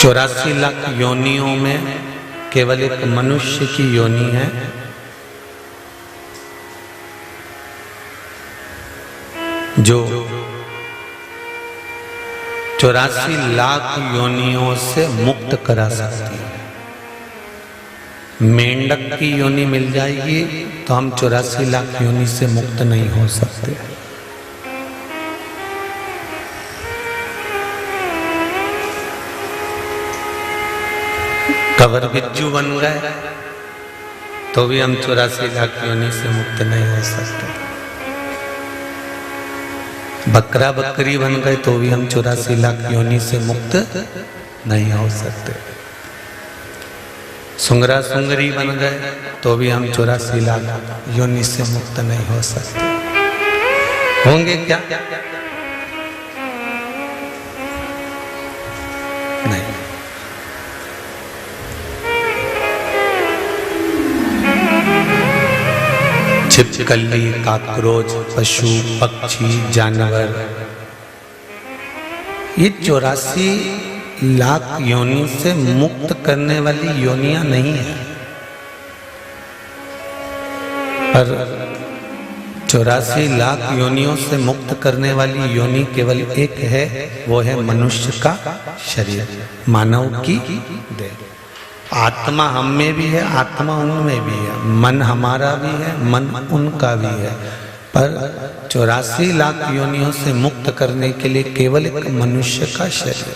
84 लाख योनियों में केवल एक मनुष्य की योनि है जो 84 लाख योनियों से मुक्त करा सकती है। मेंढक की योनि मिल जाएगी तो हम 84 लाख योनि से मुक्त नहीं हो सकते। कवर बिज्जू बन गए तो भी हम 84 लाख योनि से मुक्त नहीं हो सकते। बकरा बकरी बन गए तो भी हम 84 लाख योनि से मुक्त नहीं हो सकते। सुंगरा सुंगरी बन गए तो भी हम 84 लाख योनि से मुक्त नहीं हो सकते। होंगे क्या? नहीं। छिपकली, काकरोच, पशु, पक्षी, जानवर, ये 84 लाख योनि से मुक्त करने वाली योनियां नहीं है, पर 84 लाख योनियों से मुक्त करने वाली योनि केवल एक है, वो है मनुष्य का शरीर, मानव की देह। आत्मा हम में भी है, आत्मा उनमें भी है, मन हमारा भी है, मन उनका भी है, पर 84 लाख योनियों से मुक्त करने के लिए केवल एक मनुष्य का शरीर।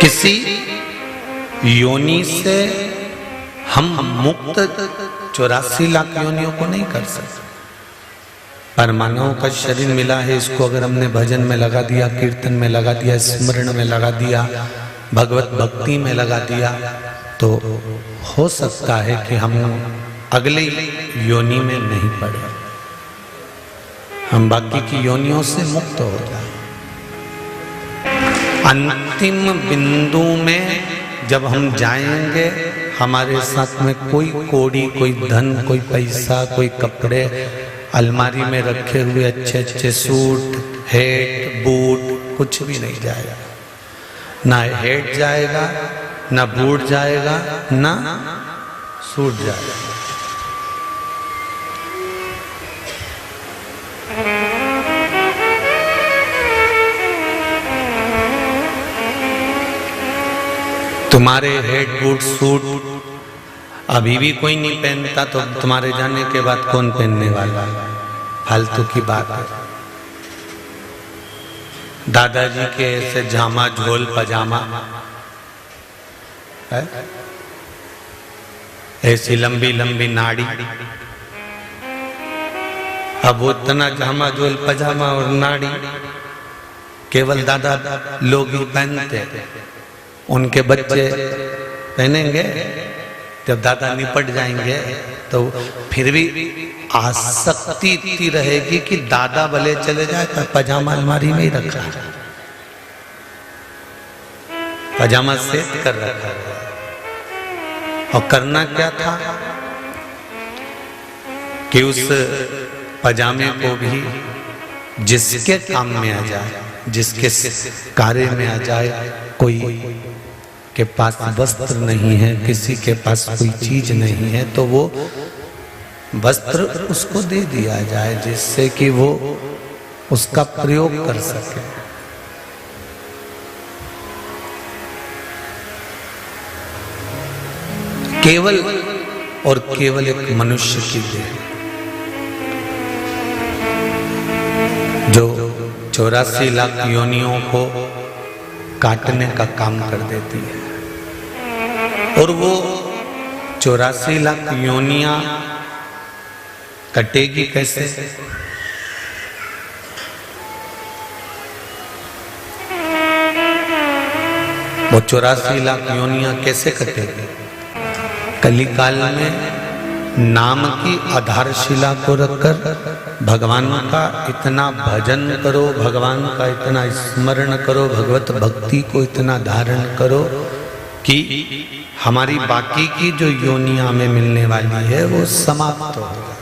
किसी योनि से हम मुक्त 84 लाख योनियों को नहीं कर सकते, पर मानव का शरीर मिला है, इसको अगर हमने भजन में लगा दिया, कीर्तन में लगा दिया, स्मरण में लगा दिया, भगवत भक्ति में लगा दिया, तो हो सकता है कि हम अगले योनि में नहीं पड़े, हम बाकी की योनियों से मुक्त हो जाए। अंतिम बिंदु में जब हम जाएंगे, हमारे साथ में कोई कौड़ी, कोई धन, कोई पैसा, कोई कपड़े, अलमारी में रखे हुए अच्छे अच्छे सूट, हेट, बूट, कुछ भी नहीं जाएगा। ना हेट जाएगा, ना बूट जाएगा, ना सूट जाएगा। तुम्हारे हेट, बूट, सूट अभी भी कोई नहीं पहनता, तो तुम्हारे जाने के बाद कौन पहनने वाला? फालतू की बात है। दादाजी के ऐसे जामा, झोल, पजामा है, ऐसी लंबी लंबी नाड़ी, अब वो इतना जामा, झोल, पजामा और नाड़ी केवल दादा लोग ही पहनते, उनके बच्चे पहनेंगे। जब दादा निपट जाएंगे तो फिर भी आसक्ति इतनी रहेगी कि दादा भले चले जाए तो पजामा अलमारी में ही रखा है, पजामा सेट कर रखा है। और करना क्या था कि उस पजामे को भी जिसके काम में आ जाए, जिसके कार्य में आ जाए, कोई के पास वस्त्र नहीं है, किसी के पास कोई चीज नहीं है, तो वो वस्त्र उसको दे दिया जाए, जिससे कि वो उसका प्रयोग कर सके। केवल और केवल एक मनुष्य की देह जो 84 लाख योनियों को काटने का काम कर देती है। और वो 84 लाख योनियां कटेगी कैसे? वो 84 लाख योनियां कैसे कटेगी? कली काल में नाम की आधारशिला को रखकर भगवान का इतना भजन करो, भगवान का इतना स्मरण करो, भगवत भक्ति को इतना धारण करो कि हमारी बाकी की जो योनियां में मिलने वाली है वो समाप्त हो जाए।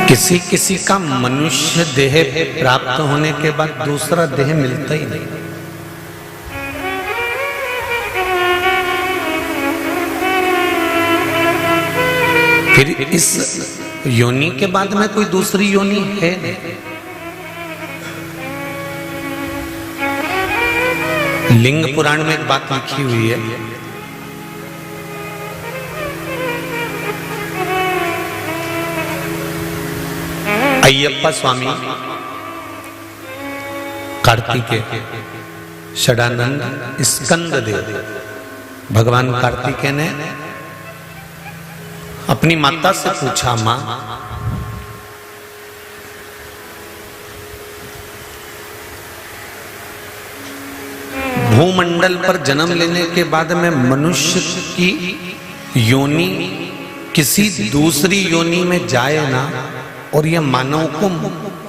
किसी किसी का मनुष्य देह प्राप्त होने के बाद दूसरा देह मिलता ही नहीं। फिर इस योनि के बाद में कोई दूसरी योनि है नहीं। लिंग पुराण में एक बात लिखी हुई है, अय्यप्पा स्वामी कार्तिकेय षडानंद स्कंद देव भगवान कार्तिकेय ने अपनी माता से पूछा, मां भूमंडल पर जन्म लेने के बाद में मनुष्य की योनि किसी दूसरी योनि में जाए ना और यह मानव को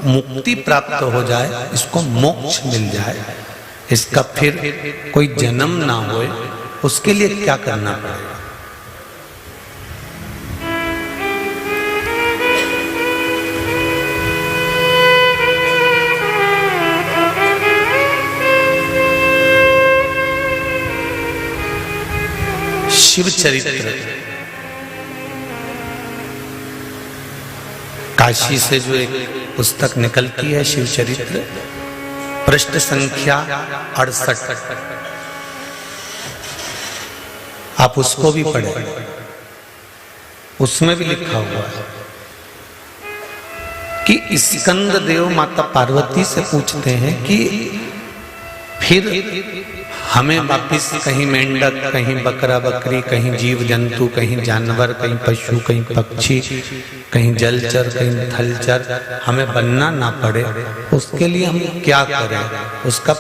मुक्ति प्राप्त हो जाए, इसको मोक्ष मिल जाए, इसका फिर कोई जन्म ना होए, उसके लिए क्या करना पड़ेगा? शिव चरित्र काशी से जो एक पुस्तक निकलती है शिव चरित्र, पृष्ठ संख्या 68, आप उसको भी पढ़ें। उसमें भी लिखा हुआ है कि स्कंद देव माता पार्वती से पूछते हैं कि फिर हमें वापिस कहीं मेंढक, कहीं बकरा बकरी, कहीं जीव जंतु, कहीं जानवर, कहीं पशु, कहीं पक्षी, कहीं जलचर, कहीं थलचर हमें बनना ना पड़े, उसके लिए हम क्या करें? उसका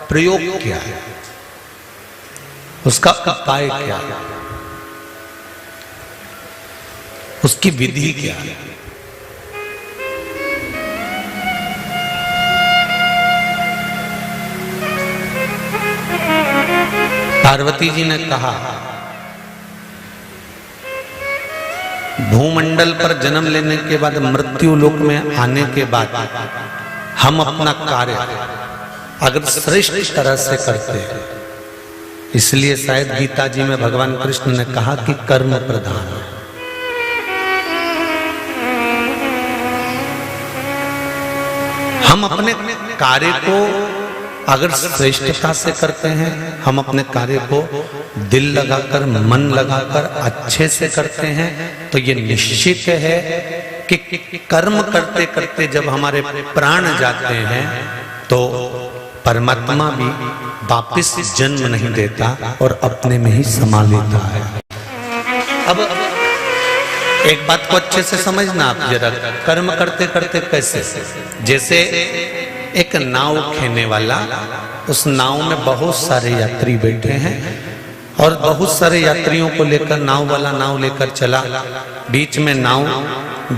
प्रयोग क्या है? उसका उपाय क्या है? उसकी विधि क्या है? पार्वती जी ने कहा, भूमंडल पर जन्म लेने के बाद मृत्यु लोक में आने के बाद हम अपना कार्य अगर श्रेष्ठ तरह से करते हैं, इसलिए शायद गीता जी में भगवान कृष्ण ने कहा कि कर्म प्रधान है। हम अपने कार्य को अगर श्रेष्ठता से करते हैं, हम अपने कार्य को दिल लगाकर, मन लगाकर अच्छे से करते हैं, तो ये निश्चित है कि कर्म करते करते जब हमारे प्राण जाते हैं तो परमात्मा भी वापिस जन्म नहीं देता और अपने में ही समा लेता है। अब एक बात को अच्छे से समझना आप जरा, कर्म करते करते कैसे? जैसे एक नाव खेने वाला, उस नाव में बहुत सारे यात्री बैठे हैं और बहुत सारे यात्रियों को लेकर नाव वाला नाव लेकर चला, बीच में नाव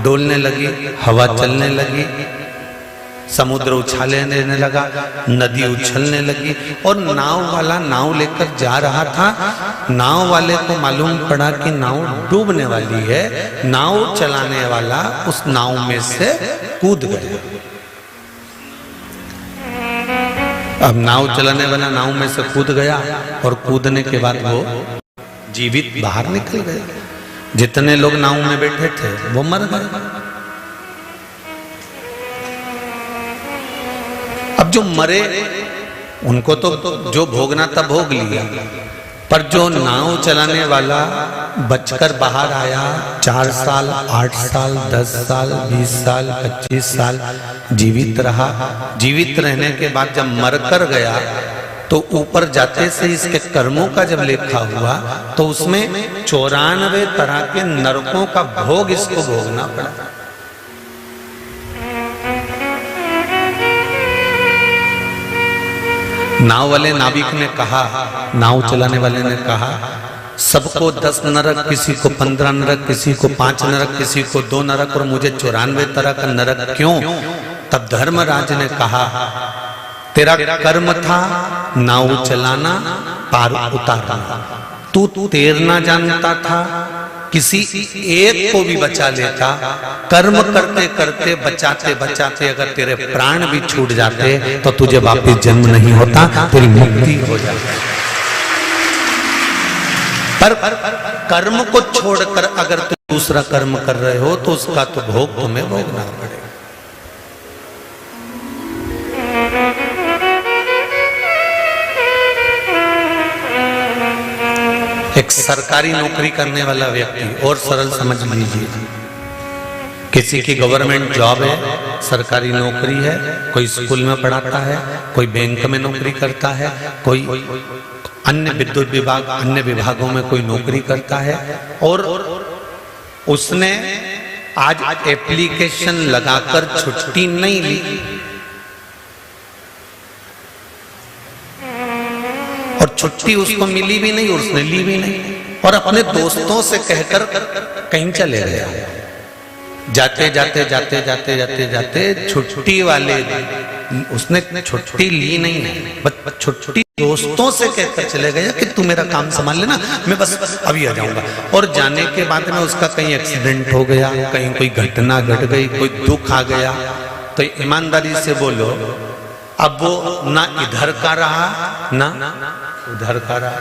डोलने लगी, हवा चलने लगी, समुद्र उछाले लेने लगा, नदी उछलने लगी और नाव वाला नाव लेकर जा रहा था। नाव वाले को मालूम पड़ा कि नाव डूबने वाली है, नाव चलाने वाला उस नाव में से कूद गया। अब नाव चलाने वाला नाव में से कूद गया और कूदने के बाद वो जीवित बाहर निकल गए। जितने लोग नाव में बैठे थे वो मर गए। अब जो मरे उनको तो जो भोगना था भोग लिया, पर जो नाव चलाने वाला बचकर बाहर आया, 4 साल, 8 साल, 10 साल, 20 साल, 25 साल जीवित रहा। जीवित रहने के बाद जब मरकर गया तो ऊपर जाते से इसके कर्मों का जब लेखा हुआ तो उसमें 94 तरह के नरकों का भोग इसको भोगना पड़ा। नाव वाले नाविक ने कहा, नाव चलाने वाले ने कहा, सबको 10 नरक, किसी को 15 नरक, किसी को 5 नरक, किसी को 2 नरक और मुझे 94 तरह का नरक क्यों? तब धर्मराज ने कहा, तेरा कर्म था नाव चलाना, पार उतारना, तू तैरना जानता था, किसी एक को भी बचा लेता। कर्म करते करते बचाते बचाते अगर तेरे प्राण भी छूट जाते तो तुझे वापस जन्म नहीं होता, तेरी मुक्ति हो जाती। पर कर्म को छोड़कर अगर तुम दूसरा कर्म कर रहे हो तो उसका तो भोग तुम्हें भोगना पड़ेगा। एक सरकारी नौकरी करने वाला व्यक्ति, और सरल समझ लीजिए, किसी की गवर्नमेंट जॉब है, सरकारी नौकरी है, कोई स्कूल में पढ़ाता है, कोई बैंक में नौकरी करता है, कोई अन्य विद्युत विभाग अन्य विभागों में कोई नौकरी करता है, और उसने आज एप्लीकेशन लगाकर छुट्टी नहीं ली और छुट्टी उसको मिली भी नहीं और उसने ली भी नहीं, और अपने दोस्तों से कहकर कहीं चले गया। जाते जाते जाते जाते जाते जाते छुट्टी वाले उसने छुट्टी ली नहीं है, बस छुट्टी दोस्तों से कहकर चले गया कि तू मेरा काम संभाल लेना, मैं बस अभी आ जाऊंगा। और जाने के बाद में उसका कहीं एक्सीडेंट हो गया, कहीं कोई घटना घट गई, कोई दुख आ गया, तो ईमानदारी से बोलो अब वो ना इधर का रहा ना उधर का रहा।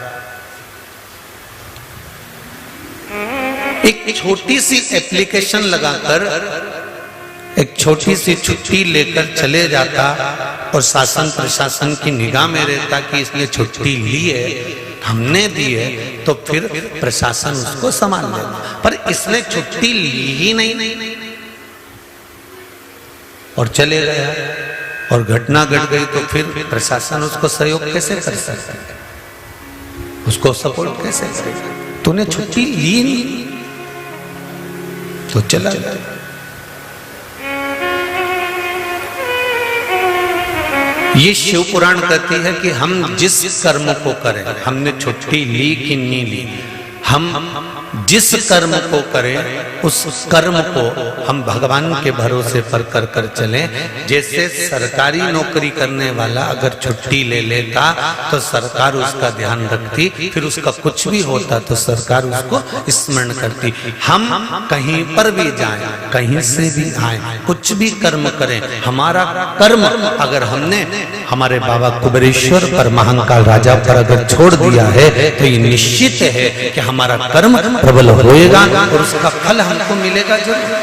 एक छोटी सी एप्लीकेशन लगाकर एक छोटी सी छुट्टी लेकर चले जाता और शासन प्रशासन की निगाह में रहता कि इसने छुट्टी ली है, हमने दी है, तो फिर प्रशासन उसको संभाल लेगा। पर इसने छुट्टी ली ही नहीं और चले गया और घटना घट गई, तो फिर प्रशासन उसको सहयोग कैसे कर सकता है, उसको सपोर्ट कैसे करेगा? तूने छुट्टी ली नहीं तो चला गया। ये शिव पुराण कहती है कि हम जिस कर्म को करें, हमने छुट्टी ली कि नहीं ली, हम जिस कर्म को करें उस कर्म को हम भगवान के भरोसे पर कर कर चलें। जैसे सरकारी नौकरी करने वाला अगर छुट्टी ले लेता तो सरकार उसका ध्यान रखती, फिर उसका कुछ भी होता तो सरकार उसको स्मरण करती। हम कहीं पर भी जाएं, कहीं से भी आए, कुछ भी कर्म करें, हमारा कर्म अगर हमने हमारे बाबा कुबेरेश्वर पर महाकाल राजा पर अगर छोड़ दिया है तो ये निश्चित है कि हमारा कर्म प्रबल होएगा और उसका फल हमको मिलेगा जरूर,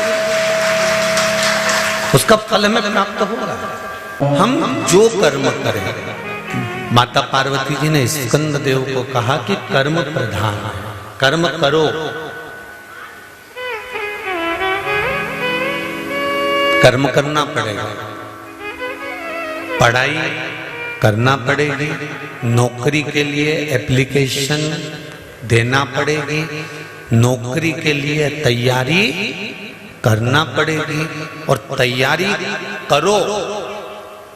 उसका फल हमें प्राप्त होगा। हम जो कर्म करें, माता पार्वती जी ने स्कंद देव को कहा कि कर्म प्रधान है, कर्म करो, कर्म करना पड़ेगा, पढ़ाई करना पड़ेगी, नौकरी के लिए एप्लीकेशन देना पड़ेगी, नौकरी के लिए तैयारी करना पड़ेगी, और तैयारी करो,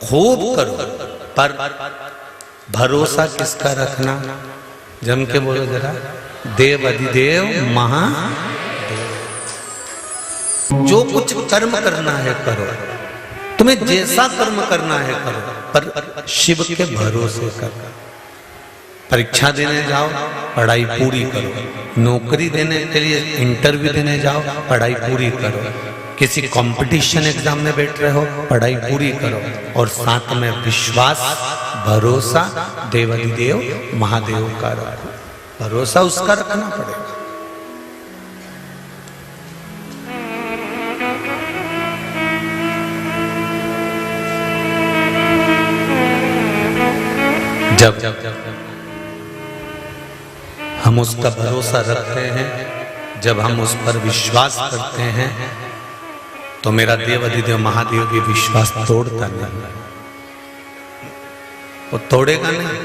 खूब करो, पर भरोसा किसका रखना? जम के बोलो जरा, देव अधिदेव महादेव। जो कुछ कर्म करना है करो, तुम्हें जैसा कर्म करना है करो, पर शिव के भरोसे करो। परीक्षा देने जाओ, पढ़ाई पूरी करो, नौकरी देने के लिए इंटरव्यू देने जाओ, पढ़ाई पूरी करो, किसी कंपटीशन एग्जाम में बैठ रहे हो, पढ़ाई पूरी करो, और साथ में विश्वास भरोसा देवाधिदेव महादेव का रखो, भरोसा उसका रखना पड़ेगा। जब हम उसका भरोसा रखते हैं, जब हम उस पर विश्वास करते हैं, तो मेरा देव अधिदेव महादेव भी विश्वास तोड़ता नहीं, वो तोड़ेगा नहीं।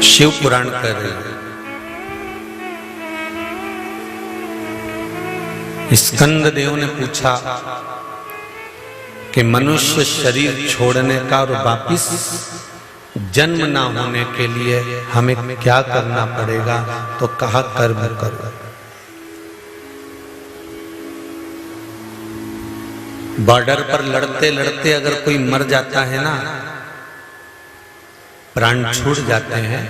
शिव पुराण कह रहे हैं, स्कंद देव ने पूछा कि मनुष्य शरीर छोड़ने का और वापिस जन्म ना होने के लिए हमें क्या करना पड़ेगा? तो कहा कर्म करो। बॉर्डर पर लड़ते लड़ते अगर कोई मर जाता है ना, प्राण छूट जाते हैं,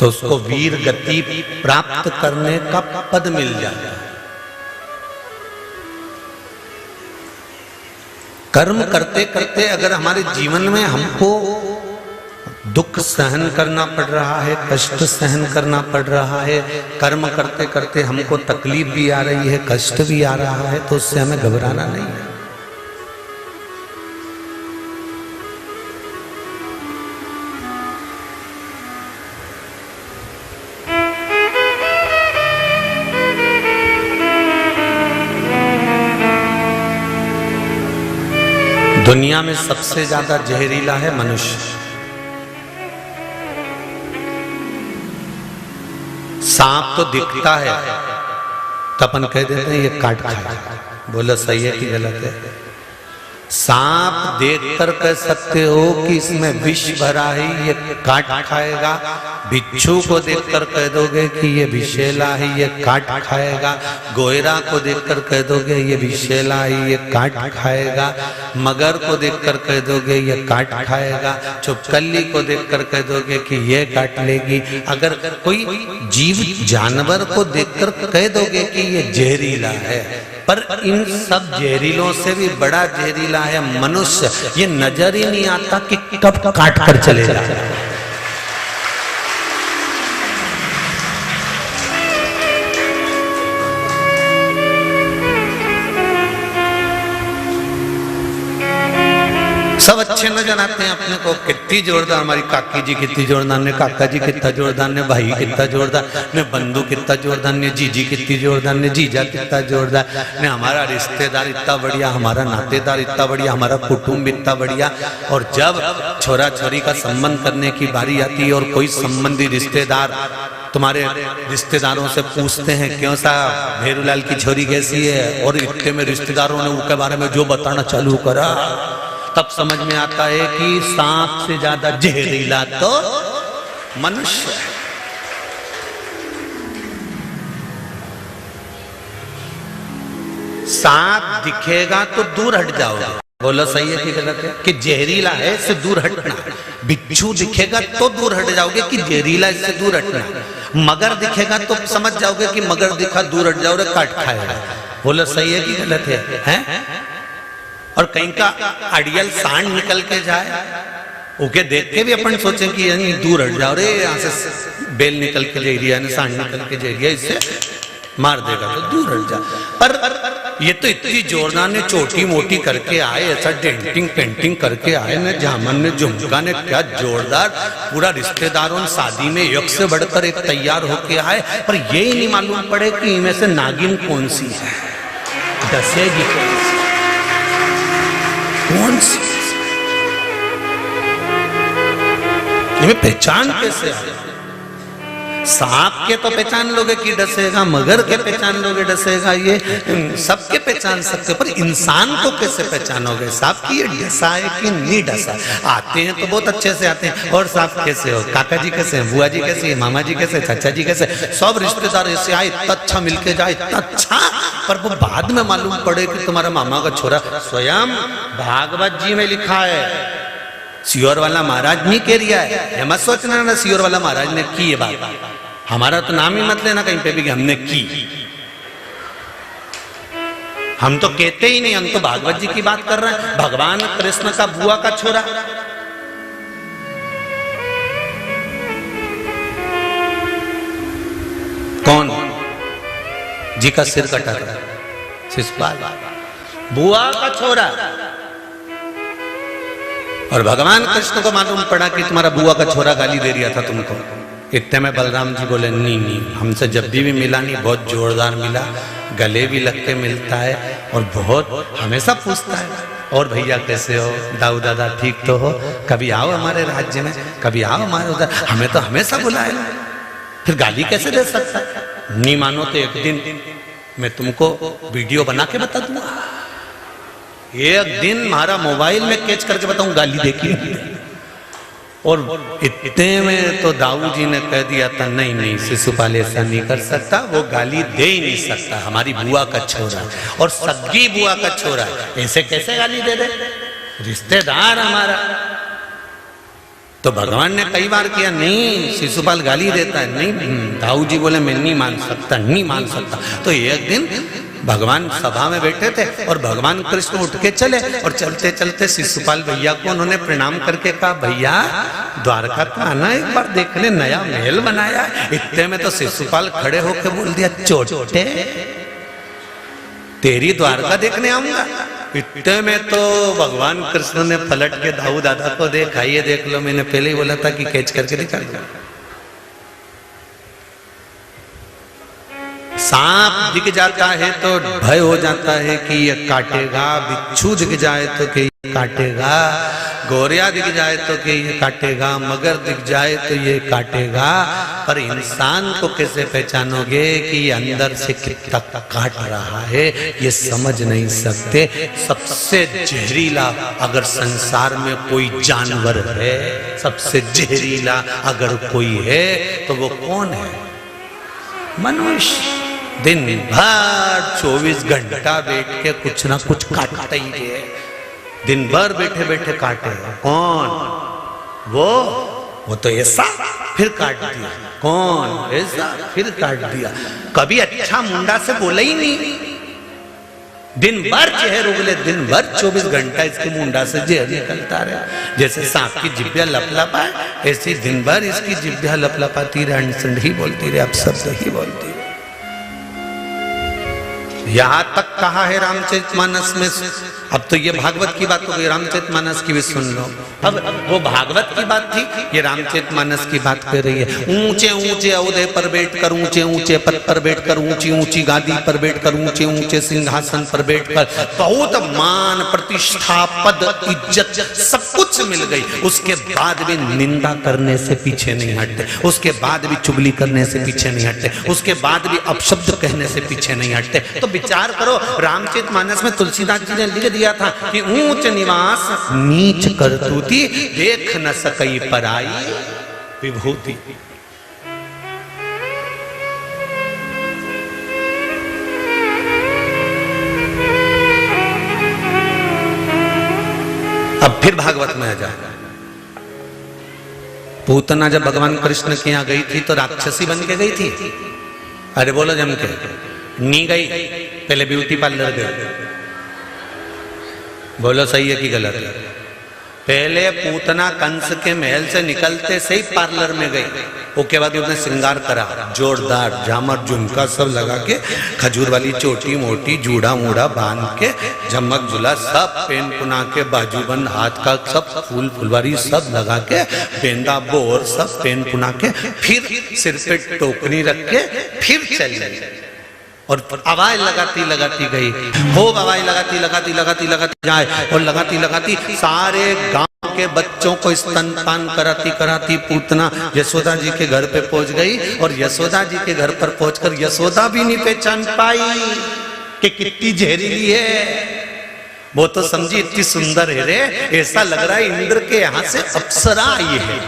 तो उसको वीर गति प्राप्त करने का पद मिल जाता है। कर्म करते करते अगर हमारे जीवन में हमको दुख सहन करना पड़ रहा है, कष्ट सहन करना पड़ रहा है, कर्म करते करते हमको तकलीफ भी आ रही है, कष्ट भी आ रहा है, तो उससे हमें घबराना नहीं है। दुनिया में सबसे ज्यादा जहरीला है मनुष्य। सांप तो दिखता है तो अपन कह देते हैं ये काट खाएगा, बोलो सही है कि गलत है? सांप देखकर कह सकते हो कि इसमें विष भरा है, ये काट खाएगा। बिच्छू को देखकर कह दोगे कि ये विषैला है, ये काट खाएगा। गोयरा को देखकर कह दोगे ये विषैला है, ये काट खाएगा। मगर को देखकर कह दोगे ये काट खाएगा। चुपकली को देखकर कह दोगे कि ये काट लेगी। अगर कोई जीव जानवर को देखकर कह दोगे कि ये जहरीला है, पर इन सब जहरीलों से भी बड़ा जहरीला है मनुष्य। ये नजर ही नहीं आता कि कब काट कर चलेगा। सब अच्छे नजर आते हैं अपने को, कितनी जोरदार हमारी काकी जी, कितनी जोरदार ने काका जी, कितना जोरदार ने भाई, कितना जोरदार ने बंधु, कितना जोरदार ने जीजी, कितनी जोरदार ने जीजा, कितना जोरदार ने हमारा रिश्तेदार इतना बढ़िया, हमारा नातेदार इतना बढ़िया, हमारा कुटुंब इतना बढ़िया। और जब छोरा छोरी का संबंध करने की बारी आती है और कोई संबंधी रिश्तेदार तुम्हारे रिश्तेदारों से पूछते हैं क्यों साहब भेरूलाल की छोरी कैसी है, और इतने में रिश्तेदारों ने उसके बारे में जो बताना चालू करा, तब समझ में आता है कि सांप से ज्यादा जहरीला तो मनुष्य है। सांप दिखेगा तो दूर हट जाओगे, बोलो सही है कि गलत है? कि जहरीला है इससे दूर हटना। बिच्छू दिखेगा तो दूर हट जाओगे कि जहरीला इससे दूर हटना। मगर दिखेगा तो समझ जाओगे कि मगर दिखा दूर हट जाओगे, काट खाएगा। बोलो सही है कि गलत है? हैं? और कहीं का अड़ियल सांड निकल के जाए, ओके देख के भी अपन सोचे कि यानी दूर हट जाओ रे, यहाँ से बेल निकल के ले रही है, सांड निकल के जा रही है, इससे मार देगा तो दूर हट जा। पर ये तो इतनी जोरदार ने छोटी मोटी करके आए, ऐसा डेंटिंग पेंटिंग करके आए ने, झामन ने, झुमका ने, क्या जोरदार पूरा रिश्तेदारों शादी में एक से बढ़कर एक तैयार होके आए, पर ये ही नहीं मालूम पड़े कि इनमें से नागिन कौन सी है, डसेगी कौन सी, इन्हें पहचान कैसे है? सांप के तो पहचान लोगे कि डसेगा, मगर के पहचान लोगे डसेगा, ये सबके पहचान सकते, पर इंसान को कैसे पहचानोगे? सांप की ये डसा है कि नहीं डसा? आते हैं तो बहुत अच्छे से आते हैं, और सांप कैसे हो, काका जी कैसे हैं, बुआ जी कैसे हैं, मामा जी कैसे, चाचा जी कैसे, सब रिश्तेदार ऐसे आए, इतना अच्छा मिलके जाए, इतना अच्छा, पर वो बाद में मालूम पड़े कि तुम्हारा मामा का छोरा। स्वयं भागवत जी में लिखा है, सियोर वाला महाराज नहीं कह रिया है, मत सोचना ना सियोर वाला महाराज ने की ये बात, हमारा तो नाम ही मत लेना कहीं पे भी कि हमने की। हम तो कहते ही नहीं, हम तो भागवत जी की बात कर रहे हैं। भगवान कृष्ण का बुआ का छोरा, कौन जी का सिर कटा था, शिशुपाल, बुआ का छोरा। और भगवान कृष्ण को मालूम पड़ा कि तुम्हारा बुआ का छोरा गाली दे रहा था तुमको। इतने में बलराम जी बोले नहीं, हमसे जब भी मिला नहीं, बहुत जोरदार मिला, गले भी लग के मिलता है और बहुत हमेशा पूछता है, और भैया कैसे हो, दाऊ दादा ठीक तो हो, कभी आओ हमारे राज्य में, कभी आओ हमारे उधर, हमें तो हमेशा बुलाए, फिर गाली कैसे दे सकता है? नहीं मानो तो एक दिन मैं तुमको वीडियो बना के बता दूंगा, एक दिन हमारा मोबाइल में कैच करके बताऊं गाली देखी। और इतने में तो दाऊ जी ने कह दिया था, नहीं नहीं शिशुपाल ऐसा नहीं कर सकता, वो गाली दे ही नहीं सकता, हमारी बुआ का छोरा और सगी बुआ का छोरा, ऐसे कैसे गाली दे दे, रिश्तेदार हमारा। तो भगवान ने कई बार किया, नहीं शिशुपाल गाली देता है, नहीं दाऊ जी बोले मैं नहीं मान सकता, नहीं मान सकता। तो एक दिन भगवान सभा में बैठे थे और भगवान कृष्ण उठ के चले और चलते चलते शिशुपाल भैया को उन्होंने प्रणाम करके कहा, भैया द्वारका तो आना एक बार देखने, नया महल बनाया। इतने में तो शिशुपाल खड़े होकर बोल दिया, चोटे तेरी द्वारका देखने आऊंगा। इतने में तो भगवान कृष्ण ने पलट के दाऊ दादा को देखा, ये देख लो मैंने पहले ही बोला था कि कैच करके दिखा दो। सांप दिख जाता है तो भय हो जाता है कि ये काटेगा, बिच्छू दिख जाए तो कि ये काटेगा, गोरिया दिख जाए तो कि ये काटेगा, मगर दिख जाए तो ये काटेगा। पर इंसान को कैसे पहचानोगे कि ये अंदर से कितना काट रहा है, ये समझ नहीं सकते। सबसे जहरीला अगर संसार में कोई जानवर है, सबसे जहरीला अगर कोई है तो वो कौन है? मनुष्य। दिन भर 24 घंटा बैठ के कुछ ना कुछ काटता ही है, दिन भर बैठे बैठे काटे। कौन? वो तो ऐसा, फिर काट दिया, कौन ऐसा, फिर काट दिया। कभी अच्छा मुंडा से बोला ही नहीं, दिन भर जहर उगले, दिन भर 24 घंटा इसके मुंडा से जहर निकलता रहे। जैसे सांप की जिब्बिया लपलपा है, ऐसी दिन भर इसकी जिब्बिया लपलपाती रहे, अंडसंड ही बोलती रहे, अब सब सही बोलती रहे। यहां तक कहा है रामचरितमानस में। अब तो ये भागवत की बात हो गई, रामचरितमानस की भी सुन लो। अब वो भागवत की बात थी, ये रामचरितमानस की बात कर रही है। ऊंचे ऊंचे औहदे पर बैठकर, ऊंचे ऊंचे पद पर बैठकर, ऊंची ऊंची गादी पर बैठकर, ऊंचे ऊंचे सिंहासन पर बैठकर बहुत मान प्रतिष्ठा पद इज्जत सब कुछ मिल गई, उसके बाद भी निंदा करने से पीछे नहीं हटते, उसके बाद भी चुगली करने से पीछे नहीं हटते, उसके बाद भी अपशब्द कहने से पीछे नहीं हटते। तो विचार करो, रामचरितमानस में तुलसीदास जी ने लिख दिया था कि ऊंच निवास नीच करतूती, देख न सकई पराई विभूति। अब फिर भागवत में आ जाएगा। पूतना जब भगवान कृष्ण के यहां गई थी तो राक्षसी बन के गई थी। अरे बोलो जम के, नहीं गई, पहले ब्यूटी पार्लर गई। बोलो सही है कि गलत है? पहले पूतना कंस के महल से निकलते से ही पार्लर में गई, उसके बाद उसने श्रृंगार करा, जोरदार झामर झुमका सब लगा के, खजूर वाली चोटी मोटी जूड़ा मूड़ा बांध के, झमक झुला सब पेन पुना के, बाजूबंद हाथ का सब फूल फुलवारी सब लगा के, पेंदा बोर सब पेन पुना के, फिर सिर पे टोकरी रख के फिर चल गई और आवाज लगाती लगाती गई, खूब आवाज लगाती लगाती लगाती लगाती जाए और लगाती लगाती सारे गांव के बच्चों को स्तनपान कराती कराती पूतना यशोदा जी के घर पे पहुंच गई। और यशोदा जी के घर पर पहुंचकर यशोदा भी नहीं पहचान पाई कि कितनी जहरीली है। वो तो समझी इतनी सुंदर है रे, ऐसा लग रहा है इंद्र के यहाँ से अप्सरा आई है।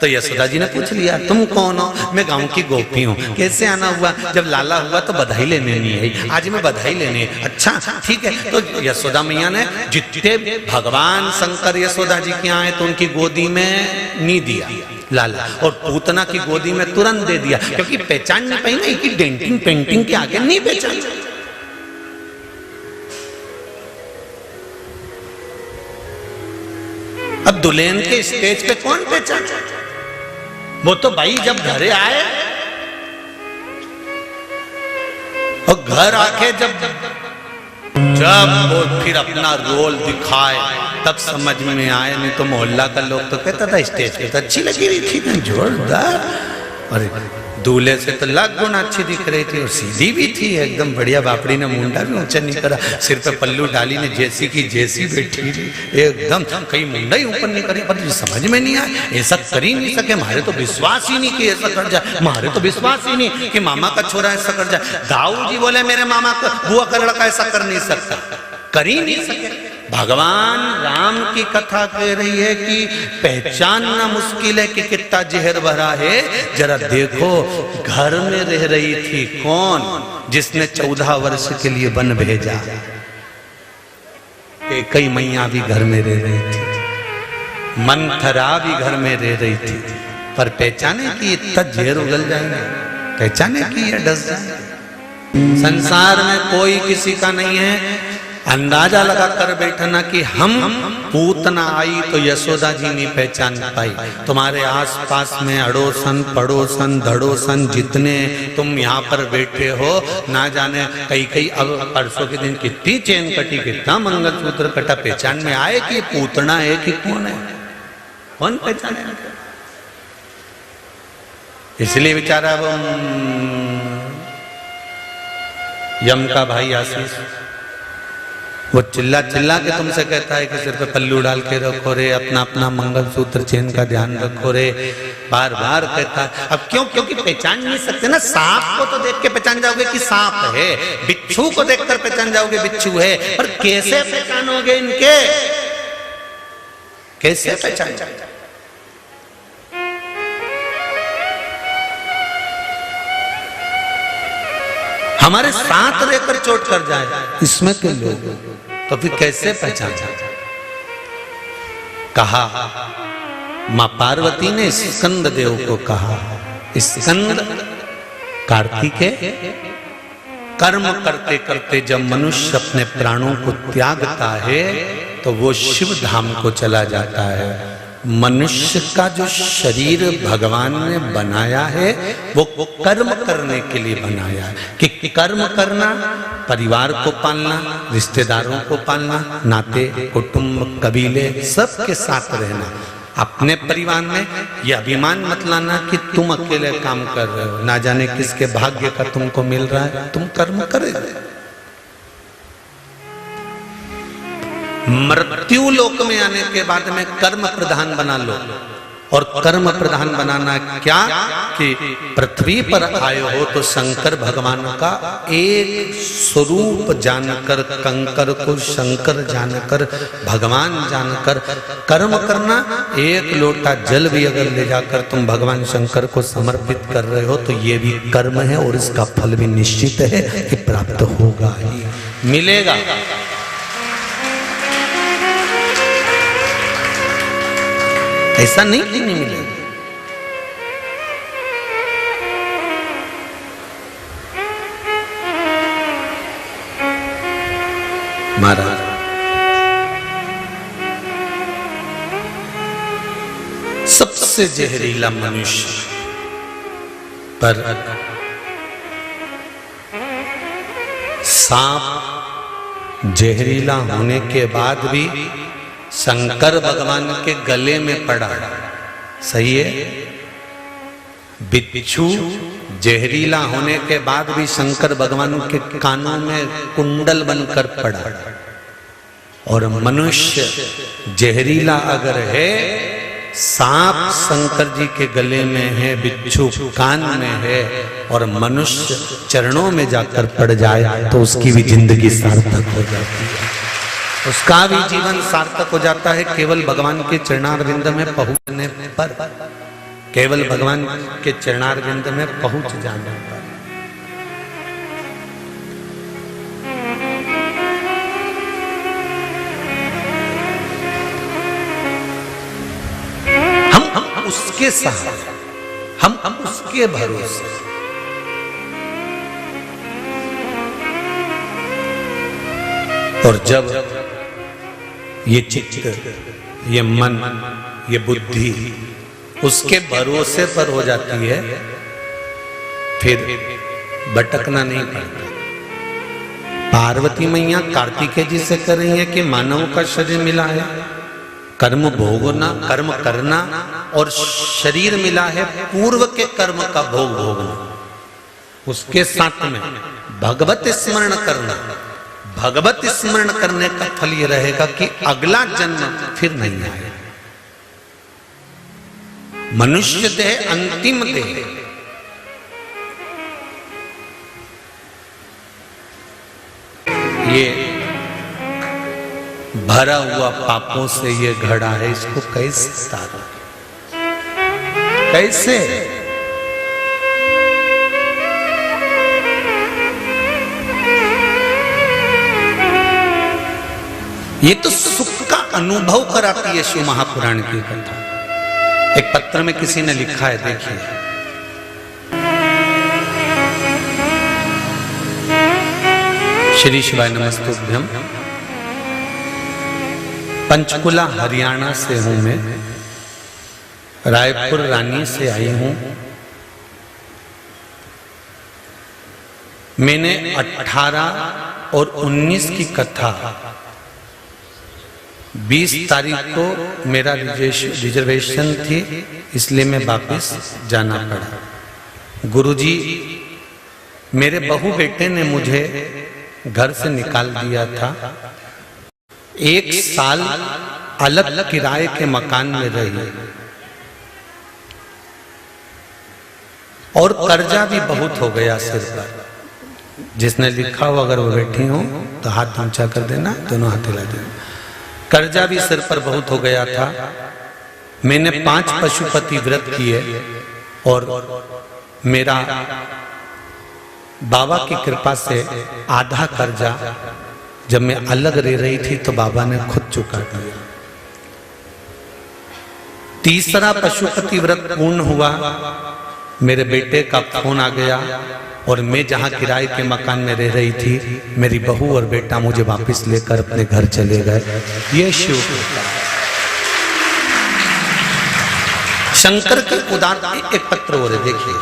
तो यशोदा जी ने पूछ लिया, तुम कौन हो? मैं गांव की गोपी हूँ। कैसे आना हुआ? जब लाला हुआ तो बधाई लेने नहीं आई, आज मैं बधाई लेने। अच्छा ठीक है। तो यशोदा मैया ने जितने भगवान शंकर यशोदा जी के आए तो उनकी गोदी में नहीं दिया लाला, और पूतना की गोदी में तुरंत दे दिया, क्योंकि पहचान नहीं पाई ना कि डेंटिंग पेंटिंग के आगे नहीं पहचान। अब दुल्हन के स्टेज पे कौन पहचान? वो तो भाई जब घरे आए और घर आके जब वो फिर अपना रोल दिखाए तब समझ में आए। नहीं तो मोहल्ला का लोग तो कहता था स्टेज पे तो अच्छी लगी रही थी ना, जोरदार, अरे दूल्हे से तो लाख गुना अच्छी दिख रही थी और सीधी भी थी एकदम बढ़िया। बापड़ी ने मुंडा भी ऊंचा नहीं करा, सिर पे पल्लू डाली ने जैसी की जैसी बैठी एकदम, कहीं मुंडा ही ऊपर नहीं करी। पर समझ में नहीं आया, ऐसा कर ही नहीं सके, हमारे तो विश्वास ही नहीं कि ऐसा कर जाए, हमारे तो विश्वास ही नहीं कि मामा का छोरा ऐसा कर जाए। दाऊ जी बोले मेरे मामा का बुआ का लड़का ऐसा कर नहीं सकता, कर ही नहीं सके। भगवान राम की कथा कह रही है कि पहचानना मुश्किल है कि कितना जहर भरा है। जरा देखो, घर में रह रही थी कौन, जिसने 14 वर्ष के लिए वन भेजा। कई मैया भी घर में रह रही थी, मंथरा भी घर में रह रही थी, पर पहचाने कि इतना जहर उगल जाएंगे, पहचाने कि ये डस जाएंगे। संसार में कोई किसी का नहीं है। अंदाजा लगा कर बैठना कि हम पूतना आई तो यशोदा जी नहीं पहचान पाई। तुम्हारे आसपास में अड़ोसन पड़ोसन धड़ोसन जितने तुम यहाँ पर बैठे हो, ना जाने कई अब परसों के दिन कितनी चेन कटी, कितना मंगलसूत्र कटा, पहचान में आए कि पूतना है कि कौन है, कौन पहचाने। इसलिए बेचारा वो यम का भाई आशीष, वो चिल्ला चिल्ला के तुमसे कहता है कि सिर पे पल्लू डाल के रखो रे, अपना अपना मंगलसूत्र चेन का ध्यान रखो रे, बार बार कहता है। अब क्यों? क्योंकि पहचान नहीं सकते ना। सांप को तो देख के पहचान जाओगे कि सांप है, बिच्छू को देखकर पहचान जाओगे बिच्छू है, पर कैसे पहचानोगे इनके, कैसे पहचान जाओगे? हमारे साथ रहकर चोट कर जाए इसमें के लोग, तो फिर कैसे पहचान? कहा मां पार्वती ने स्कंद देव को कहा, स्कंद कार्तिकेय, कर्म करते करते जब मनुष्य अपने प्राणों को त्यागता है तो वो शिव धाम को चला जाता है। मनुष्य का जो शरीर भगवान ने बनाया है वो कर्म करने के लिए बनाया है, कि कर्म करना, परिवार को पालना, रिश्तेदारों को पालना, नाते कुटुंब कबीले सबके साथ रहना। अपने परिवार में यह अभिमान मत लाना कि तुम अकेले काम कर रहे हो, ना जाने किसके भाग्य का तुमको मिल रहा है, तुम कर्म करोगे। मृत्यु लोक में आने के बाद में कर्म प्रधान बना लो, और कर्म प्रधान बनाना क्या कि पृथ्वी पर आए हो तो शंकर भगवान का एक स्वरूप जानकर, कंकर को शंकर जानकर, भगवान जानकर कर्म करना। एक लोटा जल भी अगर ले जाकर तुम भगवान शंकर को समर्पित कर रहे हो तो ये भी कर्म है, और इसका फल भी निश्चित है कि प्राप्त होगा ही, मिलेगा। ऐसा नहीं कि नहीं मिलेगा। महाराज सबसे जहरीला मनुष्य पर सांप जहरीला होने के बाद भी शंकर भगवान के गले में पड़ा, सही है। बिच्छू जहरीला होने के बाद भी शंकर भगवान के कानों में कुंडल बनकर पड़ा, और मनुष्य जहरीला अगर है, सांप शंकर जी के गले में है, बिच्छू कान में है, और मनुष्य चरणों में जाकर पड़ जाए तो उसकी भी जिंदगी सार्थक हो जाती है, उसका भी जीवन सार्थक हो जाता है। केवल भगवान के चरणारविंद में पहुंचने पर, केवल भगवान के चरणारविंद में पहुंच जाने पर। हम उसके साथ, हम उसके भरोसे। और जब ये चित्त, ये मन, ये बुद्धि उसके भरोसे पर हो जाती है, फिर भटकना नहीं पड़ता। पार्वती मैया कार्तिकेय जी से कह रही है कि मानव का शरीर मिला है, कर्म भोगना, कर्म करना, और शरीर मिला है पूर्व के कर्म का भोग भोगना। उसके साथ में भगवत स्मरण करना। भगवत स्मरण करने का फल यह रहेगा कि अगला जन्म फिर नहीं आए। मनुष्य देह अंतिम देह, ये भरा हुआ पापों से ये घड़ा है, इसको कैसे तारो? कैसे? ये तो सुख का अनुभव कराती है शिव महापुराण की कथा। एक पत्र में किसी ने लिखा है, देखिए, श्री शिवाय नमस्तुभ्यम। पंचकुला हरियाणा से हूं मैं, रायपुर रानी से आई हूं। मैंने 18 और 19 की कथा 20 तारीख को मेरा रिजर्वेशन थी, इसलिए मैं वापस जाना पड़ा। गुरुजी, मेरे बहू बेटे ने मुझे घर से निकाल दिया था। 1 साल अलग किराए के मकान में रही और कर्जा भी बहुत हो गया सिर पर। जिसने लिखा हो अगर वो बैठी हो तो हाथ ऊंचा कर देना, दोनों हाथ हिला देना। कर्जा भी सिर पर बहुत हो गया था। मैंने 5 पशुपति व्रत किए और मेरा बाबा की कृपा से आधा कर्जा जब मैं अलग रह रही थी तो बाबा ने खुद चुका दिया। तीसरा पशुपति व्रत पूर्ण हुआ, मेरे बेटे का फोन आ गया और मैं जहां किराए के मकान में रह रही थी, मेरी बहू और बेटा मुझे वापस लेकर अपने घर चले गए। ये शिव कृपा। शंकर के उदाहरण एक पत्र हो रहे, देखिए,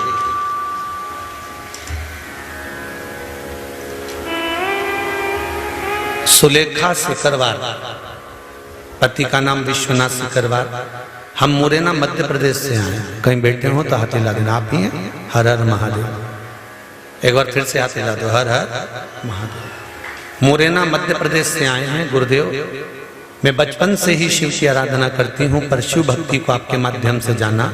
सुलेखा सिकरवार, पति का नाम विश्वनाथ सिकरवार। हम मुरैना मध्य प्रदेश से आए। कहीं बैठे हो तो हाथ हिला देना। आप ही हैं? हर हर महादेव। एक बार फिर से हाथ हिला दो, हर हर महादेव। मुरैना मध्य प्रदेश से आए हैं गुरुदेव। मैं बचपन से ही शिव की आराधना करती हूँ, पर शिव भक्ति को आपके माध्यम से जाना।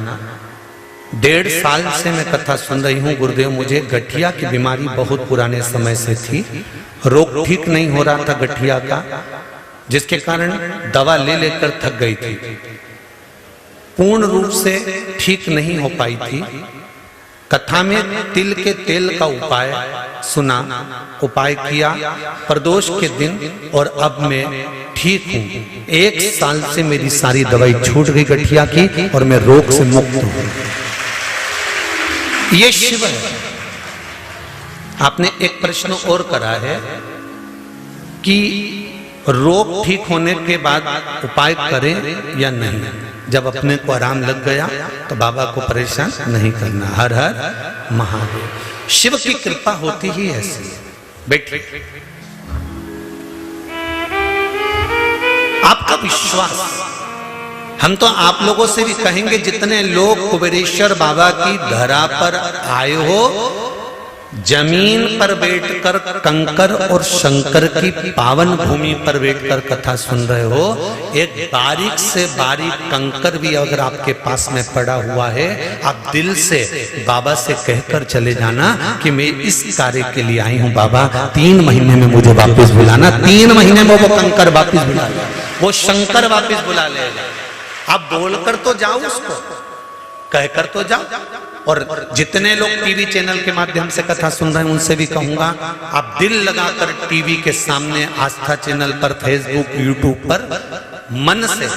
1.5 साल से मैं कथा सुन रही हूँ गुरुदेव। मुझे गठिया की बीमारी बहुत पुराने समय से थी। रोग ठीक नहीं हो रहा था गठिया का, जिसके कारण दवा ले लेकर थक गई थी। पूर्ण रूप से ठीक नहीं हो पाई थी। कथा में तिल के तेल का उपाय सुना, उपाय किया प्रदोष के दिन, और अब मैं ठीक हूँ। 1 साल से मेरी सारी दवाई छूट गई गठिया की और मैं रोग से मुक्त हूँ। ये शिव है। आपने एक प्रश्न और करा है कि रोग ठीक होने के बाद उपाय करें या नहीं। जब अपने को आराम लग गया तो बाबा को परेशान नहीं करना। हर हर महादेव। शिव की कृपा होती ही ऐसी। बैठिए, आपका विश्वास, हम तो आप लोगों से भी कहेंगे, जितने लोग कुबेरेश्वर बाबा की धरा पर आए हो, जमीन पर बैठकर कंकर और शंकर की पावन भूमि पर बैठकर कथा सुन रहे हो, एक बारीक से बारीक कंकर भी अगर आपके पास में पड़ा हुआ है, आप दिल से बाबा से कहकर चले जाना कि मैं इस कार्य के लिए आई हूँ बाबा, 3 महीने में मुझे वापस बुलाना। 3 महीने में वो कंकर वापस बुला लेगा, वो शंकर वापस बुला लेगा। आप बोलकर तो जाओ, उसको कहकर तो जाओ। और जितने लोग टीवी चैनल के माध्यम से कथा सुन रहे हैं उनसे भी कहूंगा, आप दिल लगाकर टीवी के सामने आस्था चैनल पर, फेसबुक, यूट्यूब पर मन से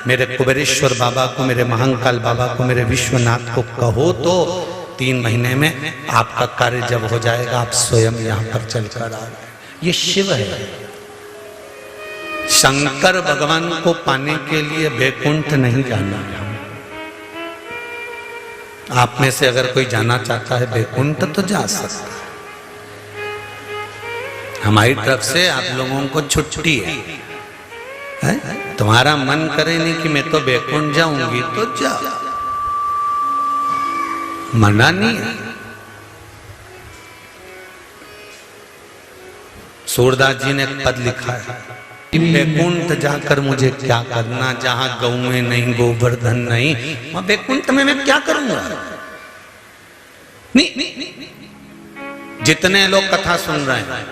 मेरे कुबेरेश्वर बाबा को, मेरे महाकाल बाबा को, मेरे विश्वनाथ को कहो तो 3 महीने में आपका कार्य जब हो जाएगा, आप स्वयं यहाँ पर चलकर आ गए। ये शिव है। शंकर भगवान को पाने के लिए वैकुंठ नहीं जाना। आप में से अगर कोई जाना चाहता है वैकुंठ तो जा सकता है। हमारी तरफ से आप लोगों को छुट्टी है? तुम्हारा मन करे नहीं कि मैं तो वैकुंठ जाऊंगी तो जाओ, मना नहीं है। सूरदास जी ने एक पद लिखा है, वैकुंठ जाकर मुझे क्या करना, जहां गौएं नहीं, गोवर्धन नहीं, वहां वैकुंठ में मैं क्या करूंगा। नहीं, जितने लोग कथा सुन रहे हैं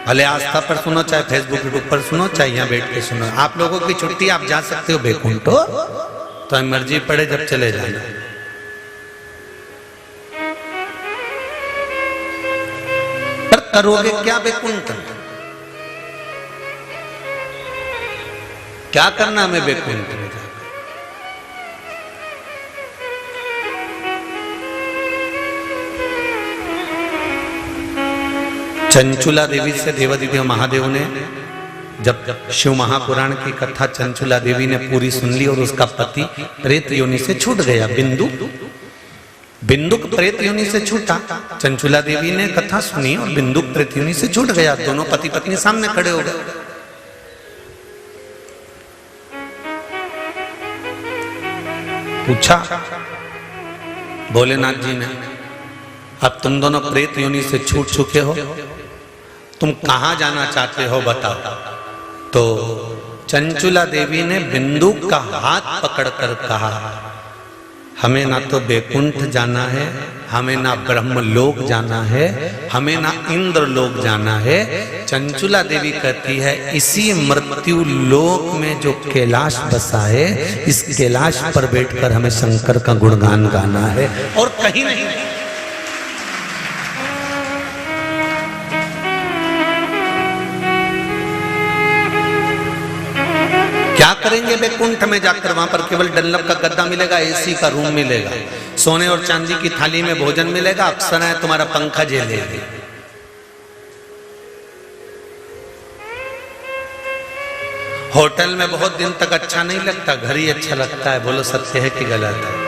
भले आस्था पर सुनो, चाहे फेसबुक यूट्यूब पर सुनो, चाहे यहाँ बैठ के सुनो। आप लोगों की छुट्टी, आप जा सकते हो बैकुंठ, तो मर्जी पड़े जब चले जाना। पर करोगे क्या बैकुंठ? क्या करना हमें बैकुंठ में? चंचुला देवी से देवादिदेव महादेव ने जब शिव महापुराण की कथा चंचुला देवी ने पूरी सुन ली और उसका पति प्रेत योनि से छूट गया, बिंदुक प्रेत योनि से छूटा। चंचुला देवी ने कथा सुनी और बिंदुक प्रेत योनि से छूट गया। दोनों पति पत्नी सामने खड़े हो गए। पूछा भोलेनाथ जी ने, अब तुम दोनों प्रेत योनि से छूट चुके हो, तुम कहां जाना चाहते हो बताओ। तो चंचुला देवी ने बिंदुक का हाथ पकड़कर कहा, हमें ना तो बैकुंठ जाना है, हमें ना ब्रह्मलोक जाना है, हमें ना इंद्र लोक जाना है। चंचुला देवी कहती है, इसी मृत्यु लोक में जो कैलाश बसा है, इस कैलाश पर बैठकर हमें शंकर का गुणगान गाना है और कहीं नहीं। क्या करेंगे बैकुंठ में जाकर? वहां पर केवल डल्लब का गद्दा मिलेगा, एसी का रूम मिलेगा, सोने और चांदी की थाली में भोजन मिलेगा, अप्सराएं तुम्हारा पंखा झेलेगी। होटल में बहुत दिन तक अच्छा नहीं लगता, घर ही अच्छा लगता है। बोलो सत्य है कि गलत है?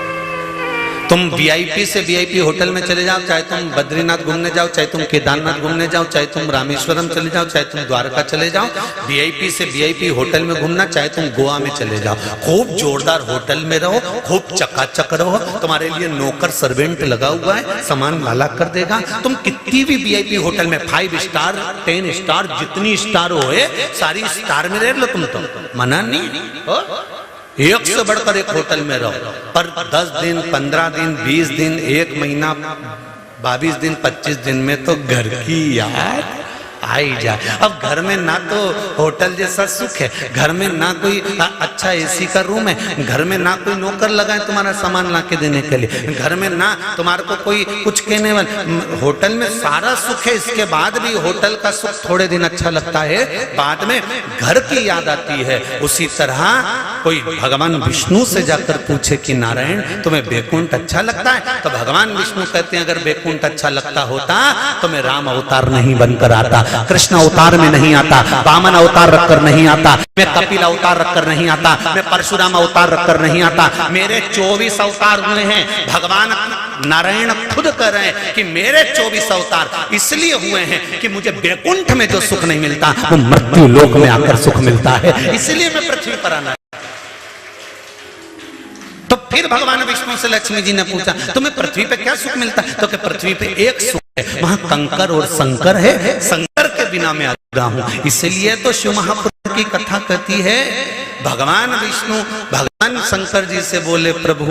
तुम वीआईपी से वीआईपी होटल में चले जाओ, चाहे तुम बद्रीनाथ घूमने जाओ, चाहे तुम केदारनाथ घूमने जाओ, चाहे तुम रामेश्वरम चले जाओ, चाहे तुम द्वारका चले जाओ, वीआईपी से वीआईपी होटल में घूमना, चाहे तुम गोवा में चले जाओ, खूब जोरदार होटल में रहो, खूब चकाचक रहो, तुम्हारे लिए नौकर सर्वेंट लगा हुआ है, सामान लाला कर देगा। तुम कितनी भी वीआईपी होटल में 5 स्टार 10 स्टार जितनी स्टार हो सारी स्टार में रह लो, तुम तो मना नहीं। एक से बढ़कर एक होटल में रहो, पर 10 दिन 15 दिन 20 दिन 1 महीना 22 दिन 25 दिन में तो घर की याद आई जाए। अब घर में ना तो होटल जैसा सुख है, घर में ना कोई अच्छा एसी का रूम है, घर में ना कोई नौकर लगाए तुम्हारा सामान ला के देने के लिए, घर में ना तुम्हारे को कोई कुछ कहने वाला। होटल में सारा सुख है, इसके बाद भी होटल का सुख थोड़े दिन अच्छा लगता है, बाद में घर की याद आती है। उसी तरह कोई भगवान विष्णु से जाकर पूछे कि नारायण तुम्हें बैकुंठ अच्छा लगता है, तो भगवान विष्णु कहते हैं अगर बैकुंठ अच्छा लगता होता तो मैं राम अवतार नहीं बनकर आता, कृष्ण अवतार में नहीं आता, वामन अवतार रखकर नहीं आता, मैं कपिल अवतार रखकर नहीं आता, मैं परशुराम अवतार रखकर नहीं आता। मेरे 24 अवतार हुए हैं। भगवान नारायण खुद कह रहे हैं कि मेरे 24 अवतार इसलिए हुए हैं कि मुझे बैकुंठ में जो सुख नहीं मिलता वो मृत्यु लोक में आकर सुख मिलता है, इसलिए मैं पृथ्वी पर आना। तो फिर भगवान विष्णु से लक्ष्मी जी ने पूछा तुम्हें पृथ्वी पे क्या सुख मिलता है? तो कि पृथ्वी पे एक सुख है, वहां कंकर और शंकर है, शंकर के बिना मैं अधूरा हूं। इसलिए तो शिव महापुराण की कथा कहती है भगवान विष्णु भगवान शंकर जी से बोले प्रभु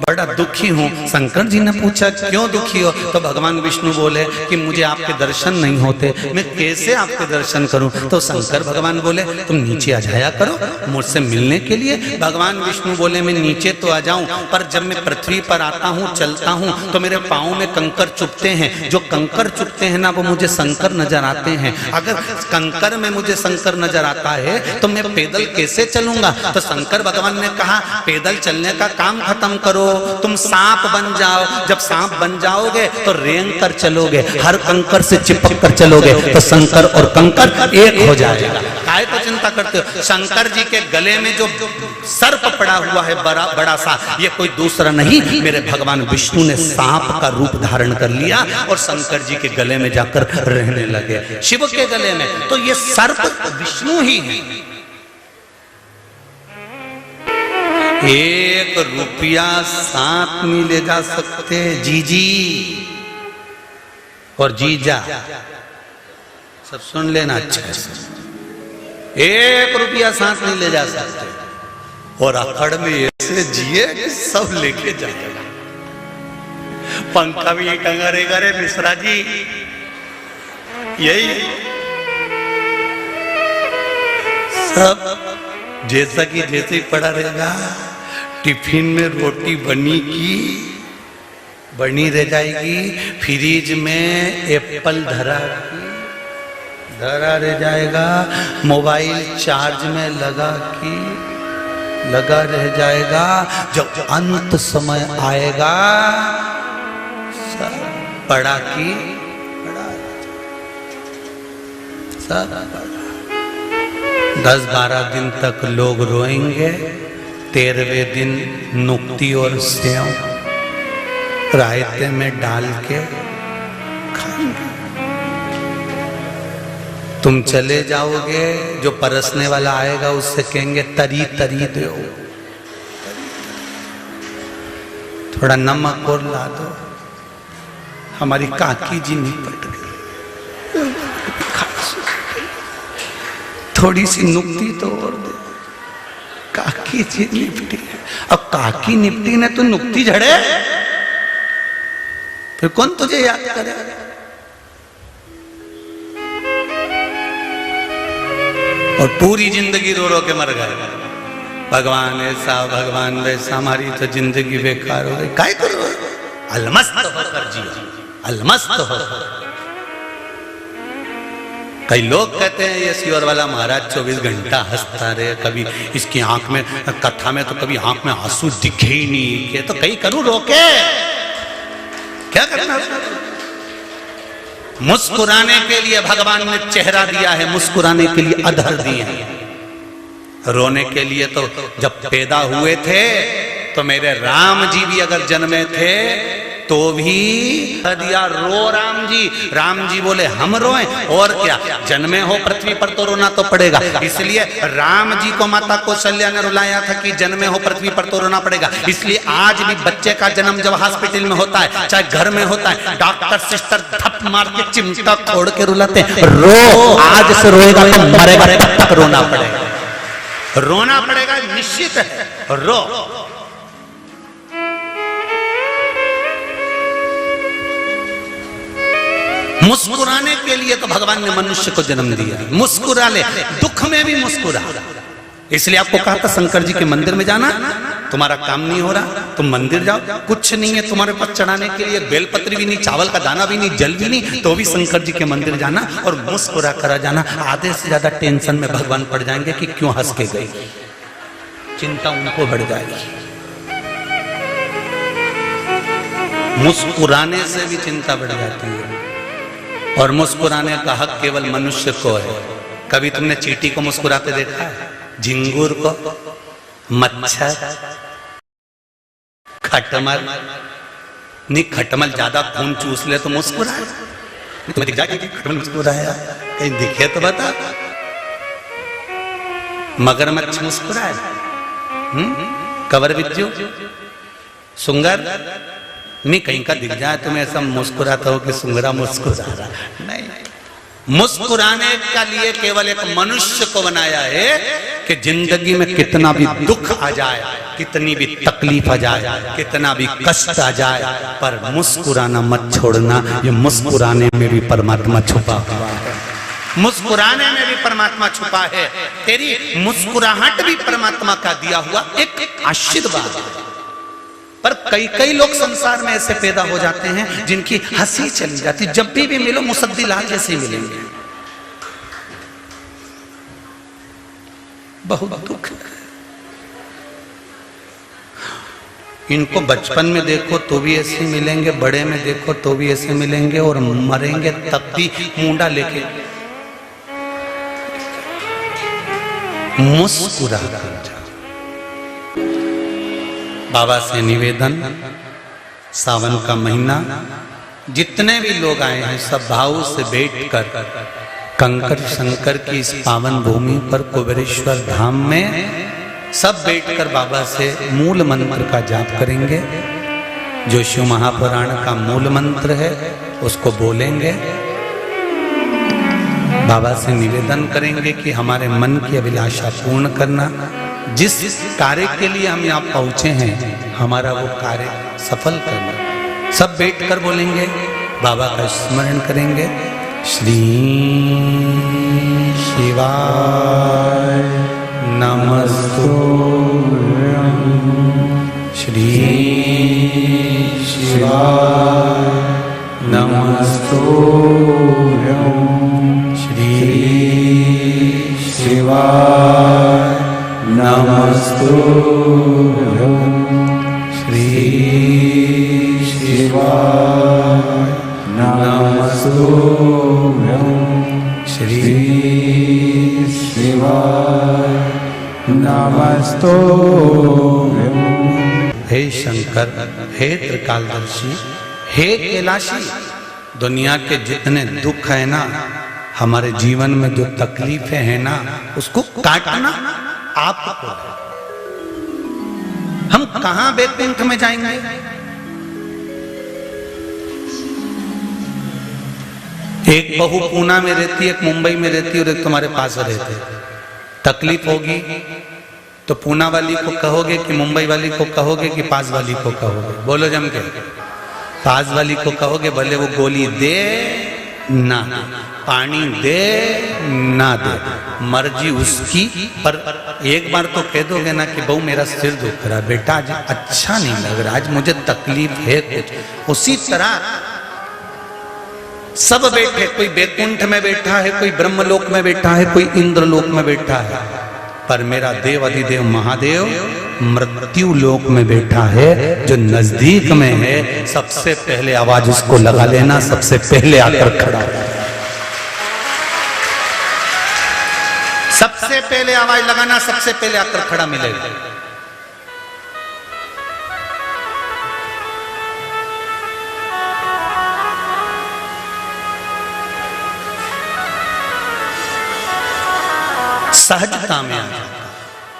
बड़ा दुखी हूं। शंकर जी ने पूछा क्यों दुखी हो? तो भगवान विष्णु बोले कि मुझे आपके दर्शन नहीं होते, मैं कैसे आपके दर्शन करूं? तो शंकर भगवान बोले तुम नीचे आ जाया करो मुझसे मिलने के लिए। भगवान विष्णु बोले मैं नीचे तो आ जाऊं, पर जब मैं पृथ्वी पर आता हूं चलता हूं तो मेरे पांव में कंकर चुभते हैं, जो कंकर चुभते हैं ना वो मुझे शंकर नजर आते हैं। अगर कंकर में मुझे शंकर नजर आता है तो मैं पैदल कैसे चलूंगा? तो शंकर भगवान ने कहा पैदल चलने का काम खत्म करो, तुम सांप बन जाओ। जब सांप बन जाओगे तो रेंग कर चलोगे, हर कंकर से चिपक कर चलोगे तो शंकर और कंकर एक हो जाएगा। काहे को चिंता करते हो? शंकर जी के गले में जो सर्प पड़ा हुआ है बड़ा सा, ये कोई दूसरा नहीं, मेरे भगवान विष्णु ने सांप का रूप धारण कर लिया और शंकर जी के गले में जाकर रहने लगे, शिव के गले में। तो ये सर्प विष्णु ही है। 1 रुपया साथ में ले जा सकते जीजी और जीजा, सब सुन लेना अच्छा है। 1 रुपया साथ नहीं ले जा सकते और अखड़ में ऐसे जिए कि सब लेके जाएगा। पंखा भी टंगा रहेगा रे मिश्रा जी, यही सब जैसा कि जैसे ही पड़ा रहेगा, टिफिन में रोटी बनी रह जाएगी, फ्रिज में एप्पल धरा रह जाएगा, मोबाइल चार्ज में लगा रह जाएगा। जब अंत समय आएगा सब पड़ा की सब 10-12 दिन तक लोग रोएंगे, 13वें दिन नुक्ती और सेव रायते में डाल के खाएंगे। तुम चले जाओगे, जो परसने वाला आएगा उससे कहेंगे तरी दो, थोड़ा नमक और ला दो। हमारी काकी जी निपट गई, थोड़ी सी नुक्ती तो और दे। काकी जी निपटी, अब काकी निपटी ने तो नुक्ती झड़े, फिर कौन तुझे याद करेगा? और पूरी जिंदगी रो रो के मर गए। भगवान ऐसा, भगवान वैसा, हमारी तो जिंदगी बेकार हो गई। काय करो, अलमस्त होकर जियो, अलमस्त हो। कई लोग कहते हैं ये सियोर वाला महाराज 24 घंटा हंसता रहे, कभी इसकी आंख में, कथा में तो कभी आंख में आंसू दिखे ही नहीं के, तो कहीं करूं रोके, क्या करना? मुस्कुराने के लिए भगवान ने चेहरा दिया है, मुस्कुराने के लिए अधर दिए हैं। रोने के लिए तो जब पैदा हुए थे तो मेरे राम जी भी अगर जन्मे थे तो भी दिया, रो राम जी बोले हम रोएं, और क्या, जन्मे हो पृथ्वी पर तो रोना तो पड़ेगा। इसलिए राम जी को माता कौशल्या ने रुलाया था कि जन्मे हो पृथ्वी पर तो रोना पड़ेगा। इसलिए आज भी बच्चे का जन्म जब हॉस्पिटल में होता है, चाहे घर में होता है, डॉक्टर सिस्टर थप मार के चिमटा खोड़ के रुलाते हैं, रो, आज से रोएगा तो मरेगा, तब तक रोना पड़ेगा, निश्चित है, रो। मुस्कुराने के लिए तो भगवान ने मनुष्य को जन्म दिया, मुस्कुरा ले, दुख में भी मुस्कुरा। इसलिए आपको कहा था शंकर जी के मंदिर में जाना, तुम्हारा काम नहीं हो रहा, तुम मंदिर जाओ, कुछ नहीं है तुम्हारे पास चढ़ाने के लिए, बेलपत्री भी नहीं, चावल का दाना भी नहीं, जल भी नहीं, तो भी शंकर जी के मंदिर जाना और मुस्कुरा करा जाना। आधे से ज्यादा टेंशन में भगवान पड़ जाएंगे कि क्यों हंस के गई, चिंता उनको बढ़ जाएगी। मुस्कुराने से भी चिंता बढ़ जाती है, और मुस्कुराने का हक केवल मनुष्य को है। कभी तुमने चींटी को मुस्कुराते देखा है? झिंगुर को, मच्छर, खटमल, नहीं खटमल ज्यादा खून चूस ले तो मुस्कुराए, तुम्हें दिख जाएगी खटमल मुस्कुराया, कहीं दिखे तो बता। मगरमच्छ मुस्कुराए, कवर बिज्जू, सुंगर, नहीं कहीं का दिख जाए तुम्हें ऐसा मुस्कुराता हो कि सुंगरा मुस्कुरा रहा, नहीं। मुस्कुराने का लिए केवल एक मनुष्य को बनाया है कि जिंदगी में कितना भी दुख आ जाए, कितनी भी तकलीफ आ जाए, कितना भी कष्ट आ जाए, पर मुस्कुराना मत छोड़ना। ये मुस्कुराने में भी परमात्मा छुपा हुआ है, मुस्कुराने में भी परमात्मा छुपा है। तेरी मुस्कुराहट भी परमात्मा का दिया हुआ एक आशीर्वाद है। पर कई लोग संसार में ऐसे पैदा हो जाते हैं जिनकी हंसी चली जाती, जब भी मिलो मुसद्दी लाल जैसे मिलेंगे। बहुत दुख। इनको बचपन में देखो तो भी ऐसे मिलेंगे, बड़े में देखो तो भी ऐसे मिलेंगे, और मरेंगे तब भी मुंडा लेके मुस्कुरा। बाबा से निवेदन, सावन का महीना, जितने भी लोग आए हैं सब भाव से बैठकर कंकर शंकर की इस पावन भूमि पर कुबेरेश्वर धाम में सब बैठकर बाबा से मूल मंत्र का जाप करेंगे। जो शिव महापुराण का मूल मंत्र है उसको बोलेंगे। बाबा से निवेदन करेंगे कि हमारे मन की अभिलाषा पूर्ण करना, जिस कार्य के लिए हम यहाँ पहुंचे हैं हमारा वो कार्य सफल करना। सब बैठकर बोलेंगे, बाबा का स्मरण करेंगे। श्री शिवाय नमस्तुभ्यं श्री शिवाय नमस्तुभ्यं श्री शिवाय नमस्तुभ्यं श्री शिवाय नमस्तुभ्यं श्री शिवाय नमस्तुभ्यं। हे शंकर, हे त्रिकालदर्शी, हे कैलाशी, दुनिया के जितने दुख है ना, हमारे जीवन में जो तकलीफें हैं ना, उसको काटना आपको है। हम कहां वैकुंठ में जाएंगे? एक बहू पूना में रहती, एक मुंबई में रहती और एक तुम्हारे पास रहते। तकलीफ होगी तो पूना वाली को कहोगे कि मुंबई वाली को कहोगे कि पास वाली को कहोगे? बोलो जम के। पास वाली को कहोगे, भले वो गोली दे ना, पानी दे ना दे, मर्जी उसकी, पर एक बार तो कह दोगे ना कि बहू मेरा सिर दुख रहा है, बेटा आज अच्छा नहीं लग रहा, आज मुझे तकलीफ है कुछ। उसी तरह सब बैठे, कोई बैकुंठ में बैठा है, कोई ब्रह्मलोक में बैठा है, कोई इंद्रलोक में बैठा है, पर मेरा देव अधिदेव महादेव मृत्यु लोक में बैठा है, जो नजदीक में है। सबसे पहले आवाज उसको लगा लेना, सबसे पहले आकर खड़ा, सबसे पहले आवाज लगाना, सबसे पहले आकर खड़ा मिलेगा। सहजता में आ जाता,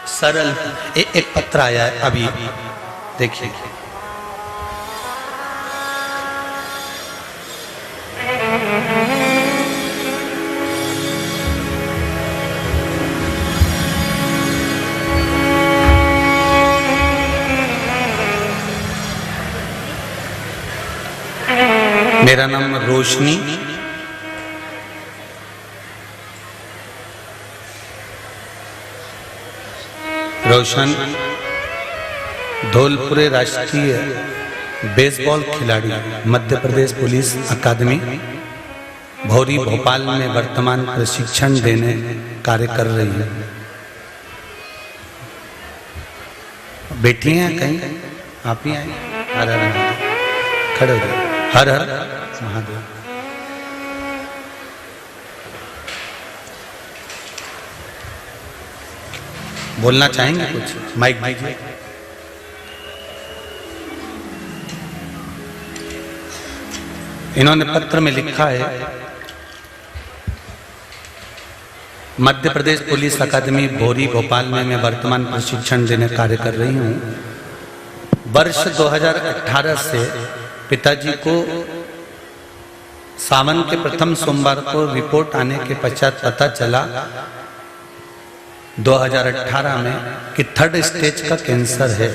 सरल। एक पत्र आया है अभी, देखिए। मेरा नाम रोशनी, रोशन धौलपुरे राष्ट्रीय बेसबॉल खिलाड़ी, मध्य प्रदेश पुलिस अकादमी भौरी भोपाल में वर्तमान प्रशिक्षण देने कार्य कर रही है। बैठी हैं कहीं? आप ही आए? हर हर महादेव, खड़े हो जाओ। हर हर महादेव। बोलना चाहेंगे कुछ? माइक दीजिए। इन्होंने पत्र में लिखा है, मध्य प्रदेश पुलिस अकादमी भौरी भोपाल में मैं वर्तमान प्रशिक्षण देने कार्य कर रही हूँ। वर्ष 2018 से पिताजी को सावन के प्रथम सोमवार को रिपोर्ट आने के पश्चात पता चला 2018 में कि 3rd स्टेज का कैंसर है।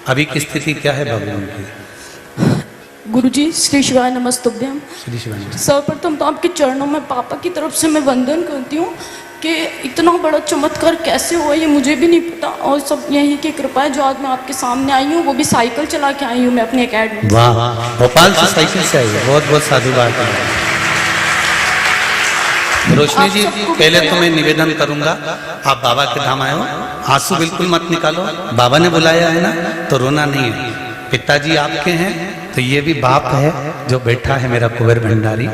अभी की स्थिति क्या है भगवान की? गुरुजी श्री शिवाय नमस्तुभ्यम। श्री शिवाय। सर्वप्रथम तो आपके चरणों में पापा की तरफ से मैं वंदन करती हूँ कि इतना बड़ा चमत्कार कैसे हुआ ये मुझे भी नहीं पता, और सब यही की कृपा है जो आज मैं आपके सामने आई हूँ, वो भी साइकिल चला के आई हूँ मैं अपने एकेडमी। वाह, भोपाल से साइकिल से आई है, बहुत बहुत साधुवाद। रोशनी जी, पहले तो मैं निवेदन करूंगा, आप बाबा के धाम आए हो, आंसू बिल्कुल मत निकालो। बाबा ने बुलाया है ना, तो रोना नहीं है। पिताजी आपके हैं तो ये भी बाप है जो बैठा है, मेरा कुबेर भंडारी।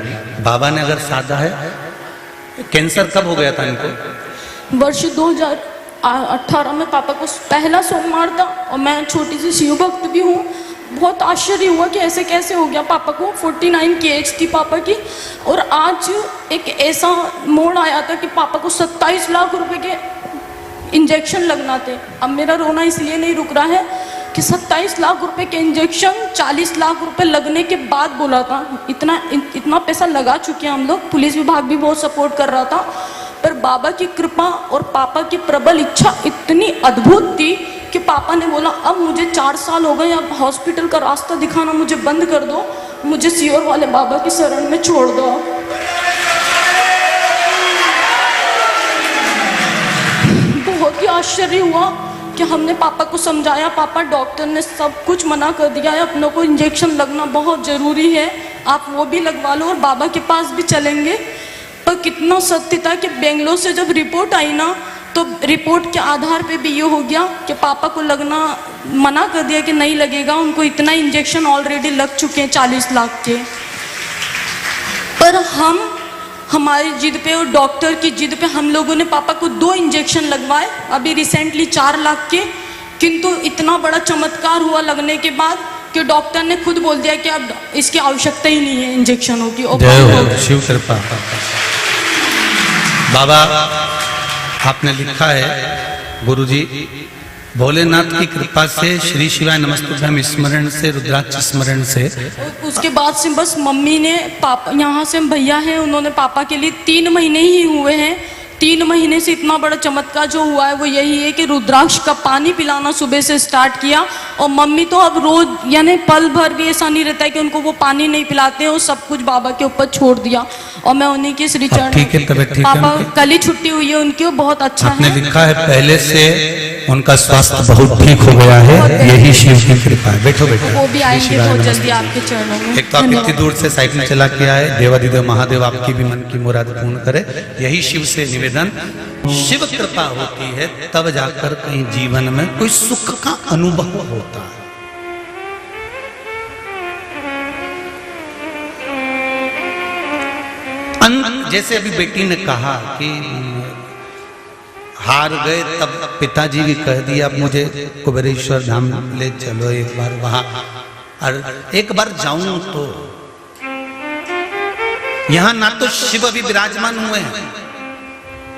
बाबा ने अगर साधा है। कैंसर कब हो गया था इनको? वर्ष 2018 में पापा को पहला सोमवार था, और मैं छोटी सी शिव भक्त भी हूँ। बहुत आश्चर्य हुआ कि ऐसे कैसे हो गया पापा को। 49 की एज थी पापा की, और आज एक ऐसा मोड़ आया था कि पापा को 27 लाख रुपए के इंजेक्शन लगना थे। अब मेरा रोना इसलिए नहीं रुक रहा है कि 27 लाख रुपए के इंजेक्शन 40 लाख रुपए लगने के बाद बोला था। इतना पैसा लगा चुके हैं हम लोग, पुलिस विभाग भी बहुत सपोर्ट कर रहा था, पर बाबा की कृपा और पापा की प्रबल इच्छा इतनी अद्भुत थी कि पापा ने बोला अब मुझे 4 साल हो गए, अब हॉस्पिटल का रास्ता दिखाना मुझे बंद कर दो, मुझे सियोर वाले बाबा की शरण में छोड़ दो। आश्चर्य हुआ कि हमने पापा को समझाया, पापा डॉक्टर ने सब कुछ मना कर दिया है, अपनों को इंजेक्शन लगना बहुत ज़रूरी है, आप वो भी लगवा लो और बाबा के पास भी चलेंगे। पर कितना सत्य था कि बेंगलोर से जब रिपोर्ट आई ना, तो रिपोर्ट के आधार पे भी ये हो गया कि पापा को लगना मना कर दिया कि नहीं लगेगा, उनको इतना इंजेक्शन ऑलरेडी लग चुके हैं 40 लाख के। पर हम हमारी जिद पे और डॉक्टर की जिद पे हम लोगों ने पापा को 2 इंजेक्शन लगवाए, अभी रिसेंटली 4 लाख के। किंतु इतना बड़ा चमत्कार हुआ लगने के बाद कि डॉक्टर ने खुद बोल दिया कि अब इसकी आवश्यकता ही नहीं है इंजेक्शनों की। शिव कृपा। बाबा आपने लिखा है, गुरुजी भोलेनाथ की कृपा से, श्री शिवाय नमस्तुभ्यम स्मरण से, रुद्राक्ष स्मरण से। उसके बाद से बस मम्मी ने पापा, यहाँ से हम भैया हैं, उन्होंने पापा के लिए 3 महीने ही हुए हैं, 3 महीने से इतना बड़ा चमत्कार जो हुआ है वो यही है कि रुद्राक्ष का पानी पिलाना सुबह से स्टार्ट किया। और मम्मी तो अब रोज, यानी पल भर भी ऐसा नहीं रहता है कि उनको वो पानी नहीं पिलाते हैं, वो सब कुछ बाबा के ऊपर छोड़ दिया। और मैं उन्हीं के श्री चरण, पापा कल ही छुट्टी हुई है उनकी, वो बहुत अच्छा है। आपने लिखा है पहले से उनका स्वास्थ्य बहुत ठीक हो गया है, यही शिव की कृपा है। बैठो बैठो, वो भी आएंगे बहुत जल्दी आपके चरणों में। एक तो आप इतनी दूर से साइकिल चला के आए, देवादिदेव महादेव आपकी भी मन की मुराद पूर्ण करे, यही शिव से निवेदन। शिव कृपा होती है तब जाकर कहीं जीवन में कोई सुख का अनुभव होता है। जैसे अभी बेटी ने कहा कि हार गए, तब पिताजी भी कह दिया अब मुझे कुबेरेश्वर धाम ले चलो एक बार, वहां और एक बार जाऊं तो। यहां ना तो शिव अभी विराजमान हुए हैं,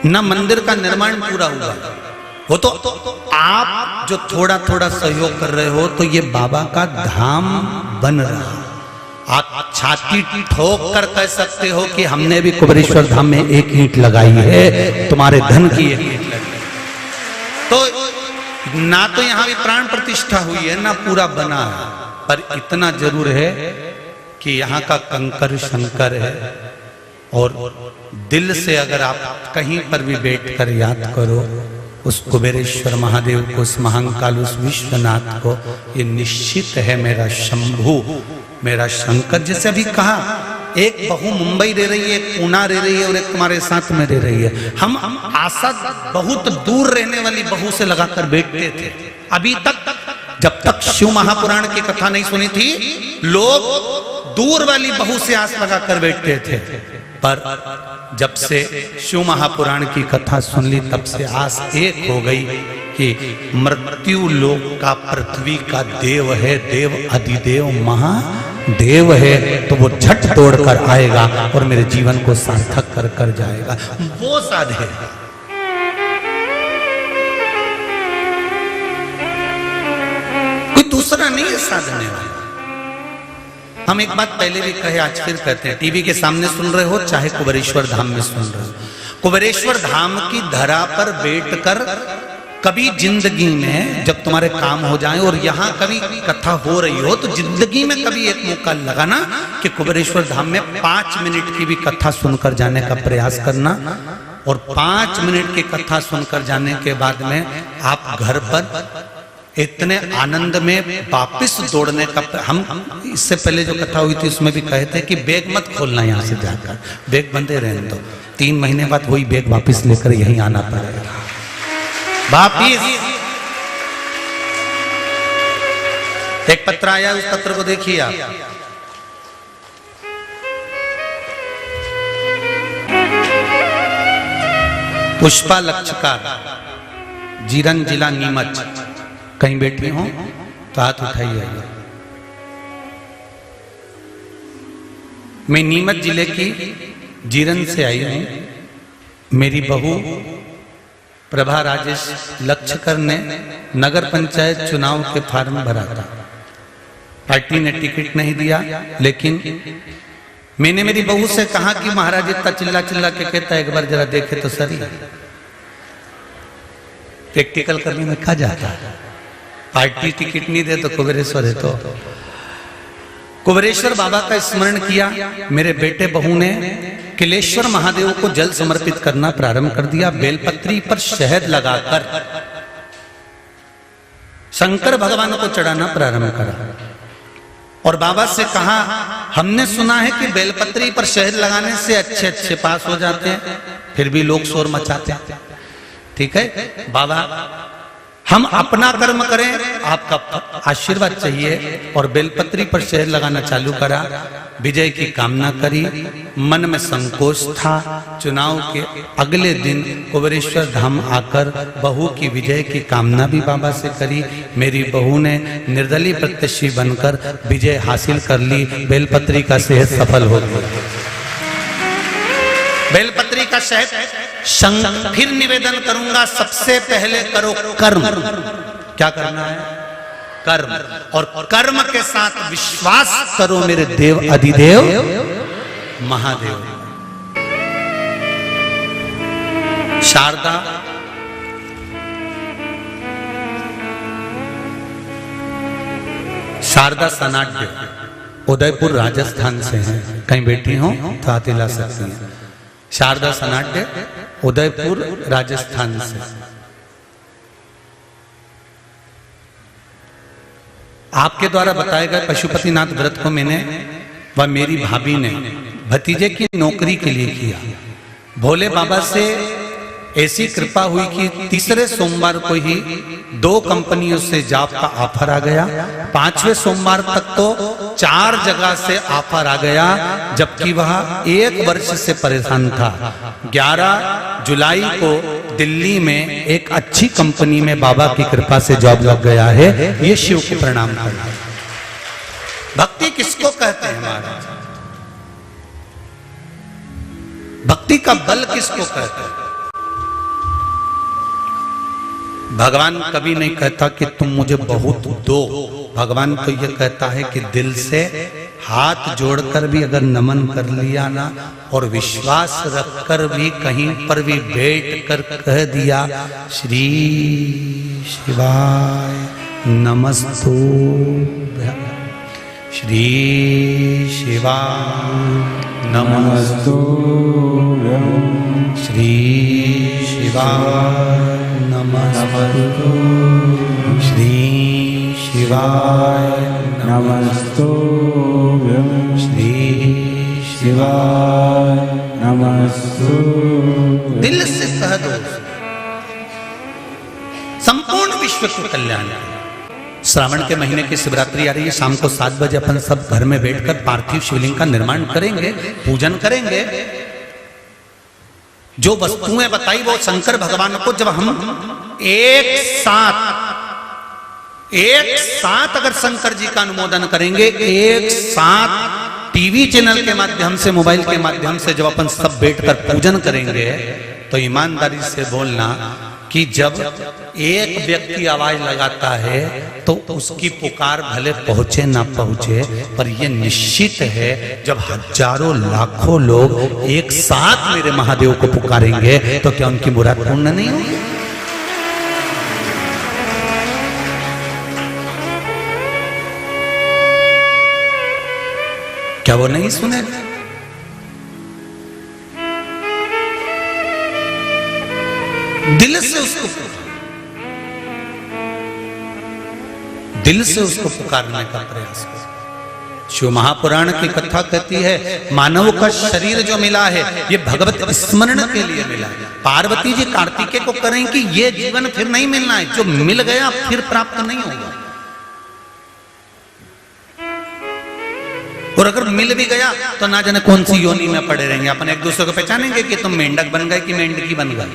ना मंदिर का निर्माण पूरा हुआ, वो तो आप जो थोड़ा थोड़ा सहयोग कर रहे हो, तो ये बाबा का धाम बन रहा है। आप छाती ठोक कर कह सकते हो कि हमने भी कुबेरेश्वर धाम में एक ईंट लगाई है, तुम्हारे धन की एक ईंट लगी। तो ना तो यहां भी प्राण प्रतिष्ठा हुई है, ना पूरा बना है, पर इतना जरूर है कि यहाँ का कंकर शंकर है। और दिल से अगर आप कहीं पर भी बैठकर याद करो उस कुबेरेश्वर महादेव को, उस महाकाल, उस विश्वनाथ को, ये निश्चित है मेरा शंभु, मेरा शंकर। जैसे अभी कहा, एक बहू मुंबई रह रही है, एक पूना रह रही है और एक तुम्हारे साथ में रह रही है। हम आशा बहुत दूर रहने वाली बहू से लगाकर बैठते थे। अभी तक जब तक शिव महापुराण की कथा नहीं सुनी थी, लोग दूर वाली बहू से आस लगाकर बैठते थे। पर जब से शिव महापुराण की कथा सुन ली, तब से आस एक हो गई कि मृत्यु लोक का पृथ्वी का देव है, देव अधिदेव महादेव है, तो वो झट दौड़ कर आएगा और मेरे जीवन को सार्थक कर कर जाएगा। वो साधे कोई दूसरा नहीं है साधने वाला। हम एक बात पहले भी कहे, आज फिर कहते हैं, टीवी के सामने सुन रहे हो चाहे कुबेरेश्वर धाम में सुन रहे हो, कुबेरेश्वर धाम की धरा पर बैठकर कभी जिंदगी में जब तुम्हारे काम हो जाए और यहाँ कभी कथा हो रही हो, तो जिंदगी में कभी एक मौका लगाना कि कुबेरेश्वर धाम में 5 मिनट की भी कथा सुनकर जाने का प्रयास करना। और 5 मिनट की कथा सुनकर जाने के बाद में आप घर पर इतने आनंद में वापिस दौड़ने का। हम इससे पहले जो कथा हुई थी उसमें भी कहे थे कि बैग मत खोलना, यहाँ से जाकर बैग बंदे रहने दो, 3 महीने बाद वही बैग वापिस लेकर यहीं आना पड़ेगा वापिस। एक पत्र आया, उस पत्र को देखिए आप। पुष्पा लक्षकार, जीरन जिला नीमच। कहीं बैठी हो तो हाथ उठाइए। मैं नीमच जिले की जीरन से आई हूं। मेरी बहू प्रभा राजेश लक्षकर ने नगर पंचायत चुनाव के फॉर्म भरा था। पार्टी ने टिकट नहीं दिया, लेकिन मैंने मेरी बहू से कहा कि महाराज इतना चिल्ला चिल्ला के कहता है, एक बार जरा देखे तो सही। प्रैक्टिकल करने में क्या जाता है, पार्टी टिकट नहीं दे तो कुबेरेश्वर है। तो कुबेरेश्वर बाबा का स्मरण किया। मेरे बेटे बहू ने किलेश्वर महादेव को जल समर्पित करना प्रारंभ कर दिया। बेलपत्री पर शहद लगाकर शंकर भगवान को चढ़ाना प्रारंभ करा और बाबा से कहा, हमने सुना है कि बेलपत्री पर शहद लगाने से अच्छे अच्छे पास हो जाते हैं, फिर भी लोग शोर मचाते हैं। ठीक है बाबा, हम अपना कर्म करें, आपका आशीर्वाद चाहिए। और बेलपत्री पर शहद लगाना चालू करा, विजय की कामना करी। मन में संकोच था। चुनाव के अगले दिन कुबेरेश्वर धाम आकर बहू की विजय की कामना भी बाबा से करी। मेरी बहू ने निर्दलीय प्रत्याशी बनकर विजय हासिल कर ली। बेलपत्री का शहद सफल हो गया। बेलपत्री का शहद फिर निवेदन करूंगा, सबसे पहले करो कर्म। क्या करना है? कर्म। और कर्म के साथ विश्वास करो मेरे देव अधिदेव महादेव। शारदा सनाट्य उदयपुर राजस्थान से हैं। कहीं बैठी हो तो हाथ हिला सकती हैं। शारदा सनाट्य उदयपुर राजस्थान से। आपके द्वारा बताए गए पशुपतिनाथ व्रत को मैंने व मेरी भाभी ने भतीजे की नौकरी के लिए किया। भोले बाबा से ऐसी कृपा हुई कि तीसरे सोमवार को ही 2 कंपनियों से जॉब का ऑफर आ गया। 5वें सोमवार तक तो 4 जगह से ऑफर आ गया, जबकि वह 1 वर्ष से परेशान था। 11 जुलाई को दिल्ली में एक अच्छी कंपनी में बाबा की कृपा से जॉब लग गया है। ये शिव को प्रणाम करना। भक्ति किसको कहते हैं महाराज? भक्ति का बल किसको कहते हैं? भगवान कभी नहीं कहता कि तुम मुझे बहुत दो। भगवान तो यह कहता है कि दिल से हाथ जोड़कर भी अगर नमन कर लिया ना, और विश्वास रखकर भी कहीं पर भी बैठ कर कह दिया, श्री शिवाय नमस्तुभ्यं, श्री शिवाय नमस्तुभ्यं, श्री शिवाय नमस्तुभ्यं, श्री शिवाय नमस्तुभ्यं, श्री शिवाय नमस्तुभ्यं। दिल से कह दो, संपूर्ण विश्व को कल्याण। श्रावण के महीने की शिवरात्रि आ रही है। शाम को 7 बजे अपन सब घर में बैठकर पार्थिव शिवलिंग का निर्माण करेंगे, पूजन करेंगे। जो वस्तुएं बताई वो शंकर भगवान को जब हम एक साथ अगर शंकर जी का अनुमोदन करेंगे, एक साथ टीवी चैनल के माध्यम से, मोबाइल के माध्यम से जब अपन सब बैठकर पूजन करेंगे, तो ईमानदारी से बोलना कि जब एक व्यक्ति आवाज लगाता है तो उसकी पुकार भले पहुंचे ना पहुंचे, पर यह निश्चित है जब हजारों लाखों लोग एक साथ मेरे महादेव को पुकारेंगे तो क्या उनकी मुराद पूर्ण नहीं होगी? क्या वो नहीं सुनेगा? दिल से उसको पुकारने का प्रयास करो। शिव महापुराण की कथा कहती है, मानव का शरीर जो मिला है ये भगवत स्मरण के लिए मिला है। पार्वती जी कार्तिकेय को करें कि ये जीवन फिर नहीं मिलना है, जो मिल गया फिर प्राप्त नहीं होगा। और अगर मिल भी गया तो ना जाने कौन सी योनि में पड़े रहेंगे। अपन एक दूसरे को पहचानेंगे कि तुम मेंढक बन गए कि मेंढकी बन गए,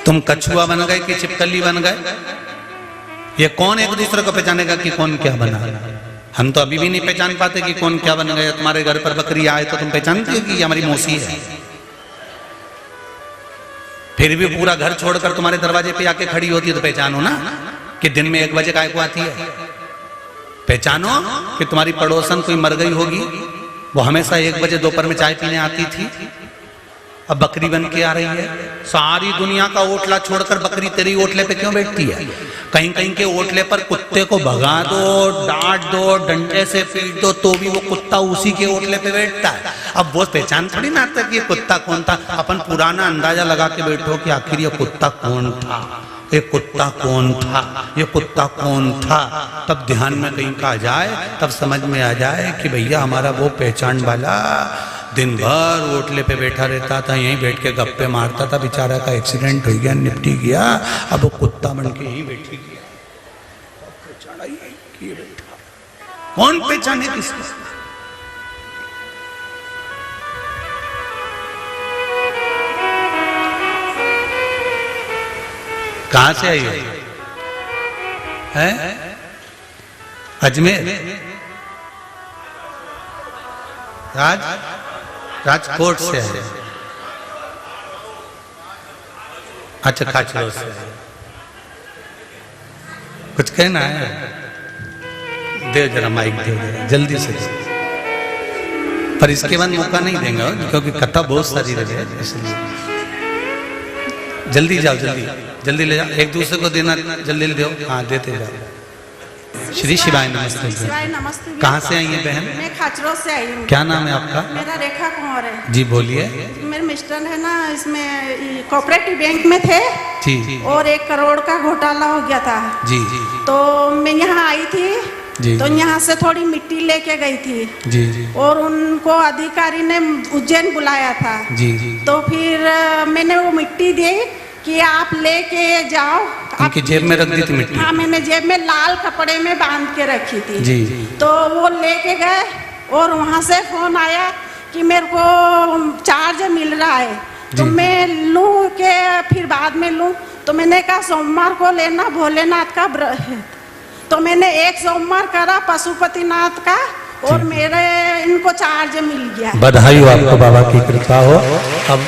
तुम कछुआ बन गए कि छिपकली बन गए। ये कौन एक दूसरे को पहचानेगा कि कौन क्या बना? हम तो अभी भी नहीं पहचान पाते कि कौन क्या बन गया। तुम्हारे घर पर बकरी आए तो तुम पहचानते हो कि ये हमारी मौसी है, फिर भी पूरा घर छोड़कर तुम्हारे दरवाजे पे आके खड़ी होती है तो पहचानो ना कि दिन में 1 बजे काय को आती है। पहचानो कि तुम्हारी पड़ोसन कोई मर गई होगी, वो हमेशा 1 बजे दोपहर में चाय पीने आती थी, अब बकरी बन के आ रही है। सारी दुनिया का ओटला छोड़कर बकरी तेरी ओटले पे क्यों बैठती है? कहीं कहीं के ओटले पर कुत्ते को भगा दो, डांट दो, डंडे से पीट दो तो भी वो कुत्ता उसी के ओटले पे बैठता है। अब वो पहचान थोड़ी ना आता कि ये कुत्ता कौन था। अपन पुराना अंदाजा लगा के बैठो कि आखिर ये कुत्ता कौन था। ये कुत्ता कौन था, ये कुत्ता कौन था, तब ध्यान में कहीं का आ जाए, तब समझ में आ जाए कि भैया हमारा वो पहचान वाला दिन भर ओटले पे बैठा रहता था, यहीं बैठ के गप्पे मारता था, बेचारा का एक्सीडेंट हो गया, निपटी गया, अब वो कुत्ता बन के यहीं बैठी गया। कौन पहचाने किसको? कहां से आई है? अजमेर, राजकोट से है। अच्छा, खाचरो से। कुछ कहना है? दे जरा माइक, दे जल्दी से। पर इसके बाद मौका नहीं देंगे क्योंकि कथा बहुत सारी रही है, इसलिए जल्दी जाओ, जल्दी ले जाओ, एक दूसरे को देना, जल्दी ले दो। हाँ, देते जाओ। श्री शिवाय नमस्ते। शिवाय नमस्ते। कहाँ से आई है बहन? मैं खाचरो से आई हूँ। क्या नाम है आपका? मेरा रेखा कुंवर है जी, बोलिए। मेरे मिस्टर है ना, इसमें कोऑपरेटिव बैंक में थे जी, और 1 करोड़ का घोटाला हो गया था जी, तो मैं यहाँ आई थी जी, तो यहाँ से थोड़ी मिट्टी लेके गई थी जी, जी, और उनको अधिकारी ने उज्जैन बुलाया था। जी, जी। तो फिर मैंने वो मिट्टी दी कि आप लेके जाओ। उनकी जेब में रख दी थी मिट्टी? हाँ, मैंने जेब में लाल कपड़े में बांध के रखी थी। जी। तो वो लेके गए और वहाँ से फोन आया कि मेरे को चार्ज मिल रहा है, तो मैं लूँ के फिर बाद में लूँ? तो मैंने कहा सोमवार को लेना, भोलेनाथ का व्रत है। तो मैंने 1 सोमवार करा पशुपतिनाथ का और मेरे इनको चार्ज मिल गया। बधाई हो आपको, बाबा की कृपा हो। अब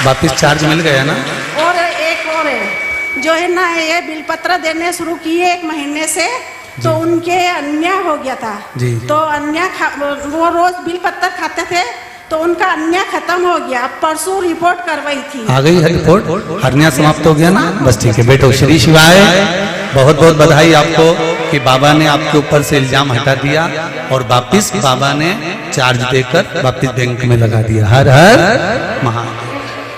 वापिस चार्ज मिल गया ना? और एक और है जो है ना, ये बिलपत्र देने शुरू किए 1 महीने से, तो उनके अन्याय हो गया था जी। तो अन्याय वो रोज बिलपत्र खाते थे तो उनका अन्याय खत्म हो गया। परसों रिपोर्ट करवाई थी। आ गई है रिपोर्ट? अन्याय समाप्त हो गया ना? बस ठीक है, बैठो। श्री शिवाय, बहुत बहुत बधाई आपको कि बाबा ने आपके ऊपर से इल्जाम हटा दिया और वापिस बाबा ने चार्ज देकर वापिस बैंक में लगा दिया। हर हर महादेव।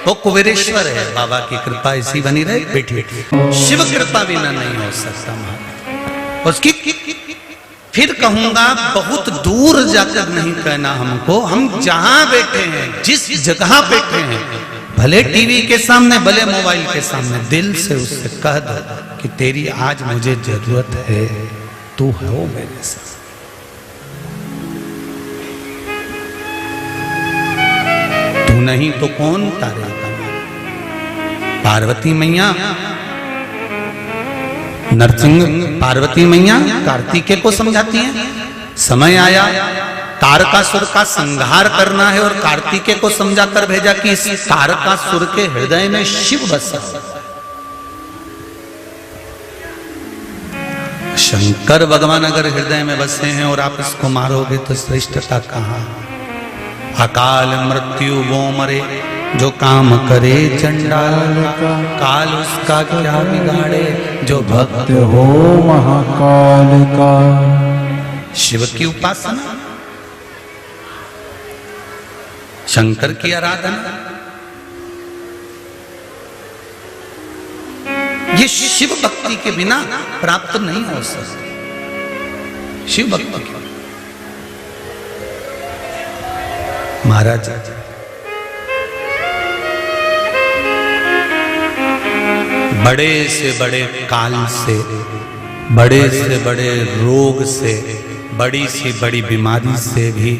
वो कुबेरेश्वर है, बाबा की कृपा ऐसी बनी रहे। बैठिए। शिव कृपा बिना नहीं हो सकता महादेव। उसकी फिर कहूंगा, बहुत दूर जाकर नहीं कहना हमको। हम जहां बैठे हैं, जिस जगह बैठे हैं, भले टीवी के सामने, भले मोबाइल के सामने, दिल से उससे कह दो कि तेरी आज मुझे जरूरत है, तू हो मेरे साथ। तू नहीं तो कौन तारेगा? पार्वती मैया, नरसिंह पार्वती मैया कार्तिकेय को समझाती हैं, समय आया तारकासुर का संहार करना है और कार्तिकेय को समझाकर भेजा कि इस तारकासुर के हृदय में शिव बसा। शंकर भगवान अगर हृदय में बसे हैं और आप इसको मारोगे तो श्रेष्ठता कहाँ? अकाल मृत्यु वो मरे जो काम करे चंडाल का, काल उसका क्या बिगाड़े जो भक्त हो महाकाल का। शिव की उपासना, शंकर की आराधना, ये शिव भक्ति के बिना प्राप्त नहीं हो सकती। शिव भक्ति की महाराज बड़े से बड़े काल से, बड़े से बड़े रोग से, बड़ी सी बड़ी बीमारी से भी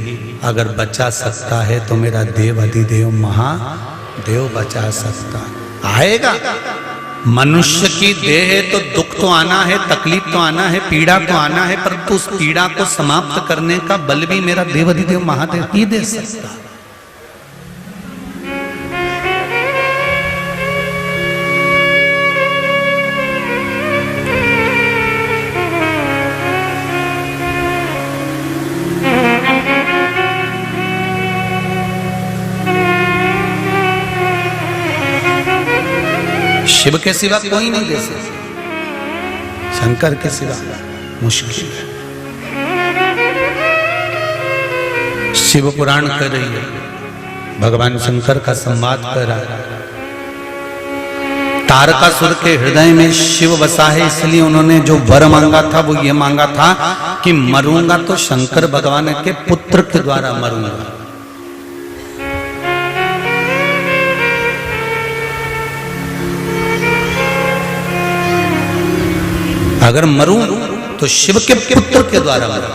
अगर बचा सकता है तो मेरा देव अधिदेव महादेव बचा सकता आएगा। मनुष्य की देह है तो दुख तो आना है, तकलीफ तो आना है, पीड़ा तो आना है, परंतु उस पीड़ा को समाप्त करने का बल भी मेरा देव अधिदेव महादेव ही दे सकता है। शिव के सिवा कोई नहीं दे सकता, शंकर के सिवा मुश्किल है। शिव पुराण कर रही है, भगवान शंकर का संवाद कर रहा है। तारकासुर के हृदय में शिव बसा है, इसलिए उन्होंने जो वर मांगा था वो ये मांगा था कि मरूंगा तो शंकर भगवान के पुत्र के द्वारा मरूंगा। अगर मरूं तो शिव के पुत्र के द्वारा मरूं।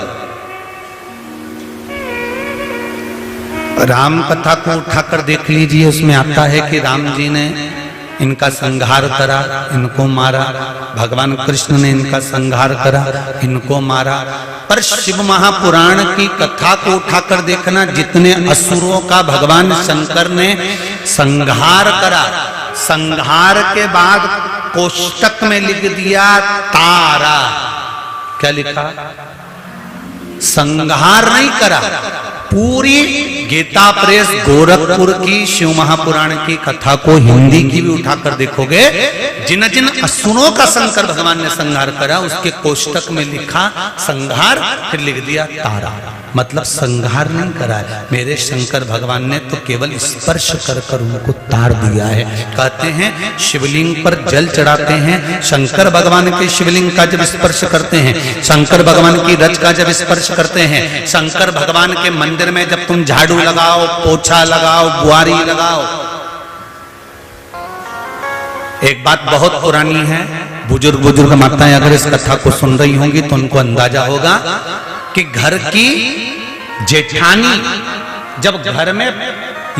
राम कथा को उठाकर देख लीजिए, उसमें आता है कि राम जी ने इनका संहार करा, इनको मारा, भगवान कृष्ण ने इनका संहार करा, इनको मारा। पर शिव महापुराण की कथा को उठाकर देखना, जितने असुरों का भगवान शंकर ने संहार करा, संहार के बाद कोष्टक में लिख दिया तारा। क्या लिखा? संहार नहीं करा। पूरी गीता प्रेस गोरखपुर की शिव महापुराण की कथा को हिंदी की भी उठाकर देखोगे, जिन जिन असुरों का शंकर भगवान ने संहार करा उसके कोष्टक में लिखा संहार, फिर लिख दिया तारा। मतलब संहार नहीं करा है, मेरे शंकर भगवान ने तो केवल स्पर्श कर कर उनको तार दिया है। कहते हैं शिवलिंग पर जल चढ़ाते हैं, शंकर भगवान के शिवलिंग का जब स्पर्श करते हैं, शंकर भगवान की रज का जब स्पर्श करते हैं, शंकर भगवान के मंदिर में जब तुम झाड़ू लगाओ, पोछा लगाओ, बुआरी लगाओ। एक बात बहुत पुरानी है, बुजुर्ग माताएं अगर इस कथा को सुन रही होंगी तो उनको अंदाजा होगा कि घर की जेठानी जब घर में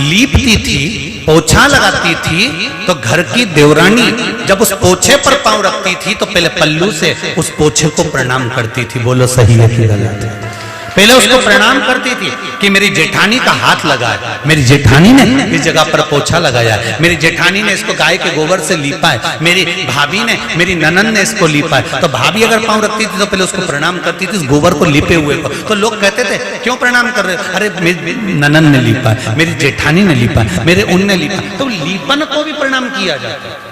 लीपती थी, पोछा लगाती थी, तो घर की देवरानी जब उस पोछे पर पांव रखती थी तो पहले पल्लू से उस पोछे को प्रणाम करती थी। बोलो सही है कि गलत है? पहले उसको प्रणाम करती थी कि मेरी जेठानी का हाथ लगा है, मेरी जेठानी ने इस जगह पर पोछा लगाया है, मेरी जेठानी ने इसको गाय के गोबर से लीपा है, मेरी भाभी ने, मेरी ननन ने इसको लीपा है। तो भाभी अगर पांव रखती थी तो पहले उसको प्रणाम करती थी, इस गोबर को लीपे हुए को। तो लोग कहते थे क्यों प्रणाम कर रहे हो? अरे मेरी ननन ने लीपा है, मेरी जेठानी ने लीपा है, मेरे उनने लीपा। तो लीपन को भी प्रणाम किया जाता है।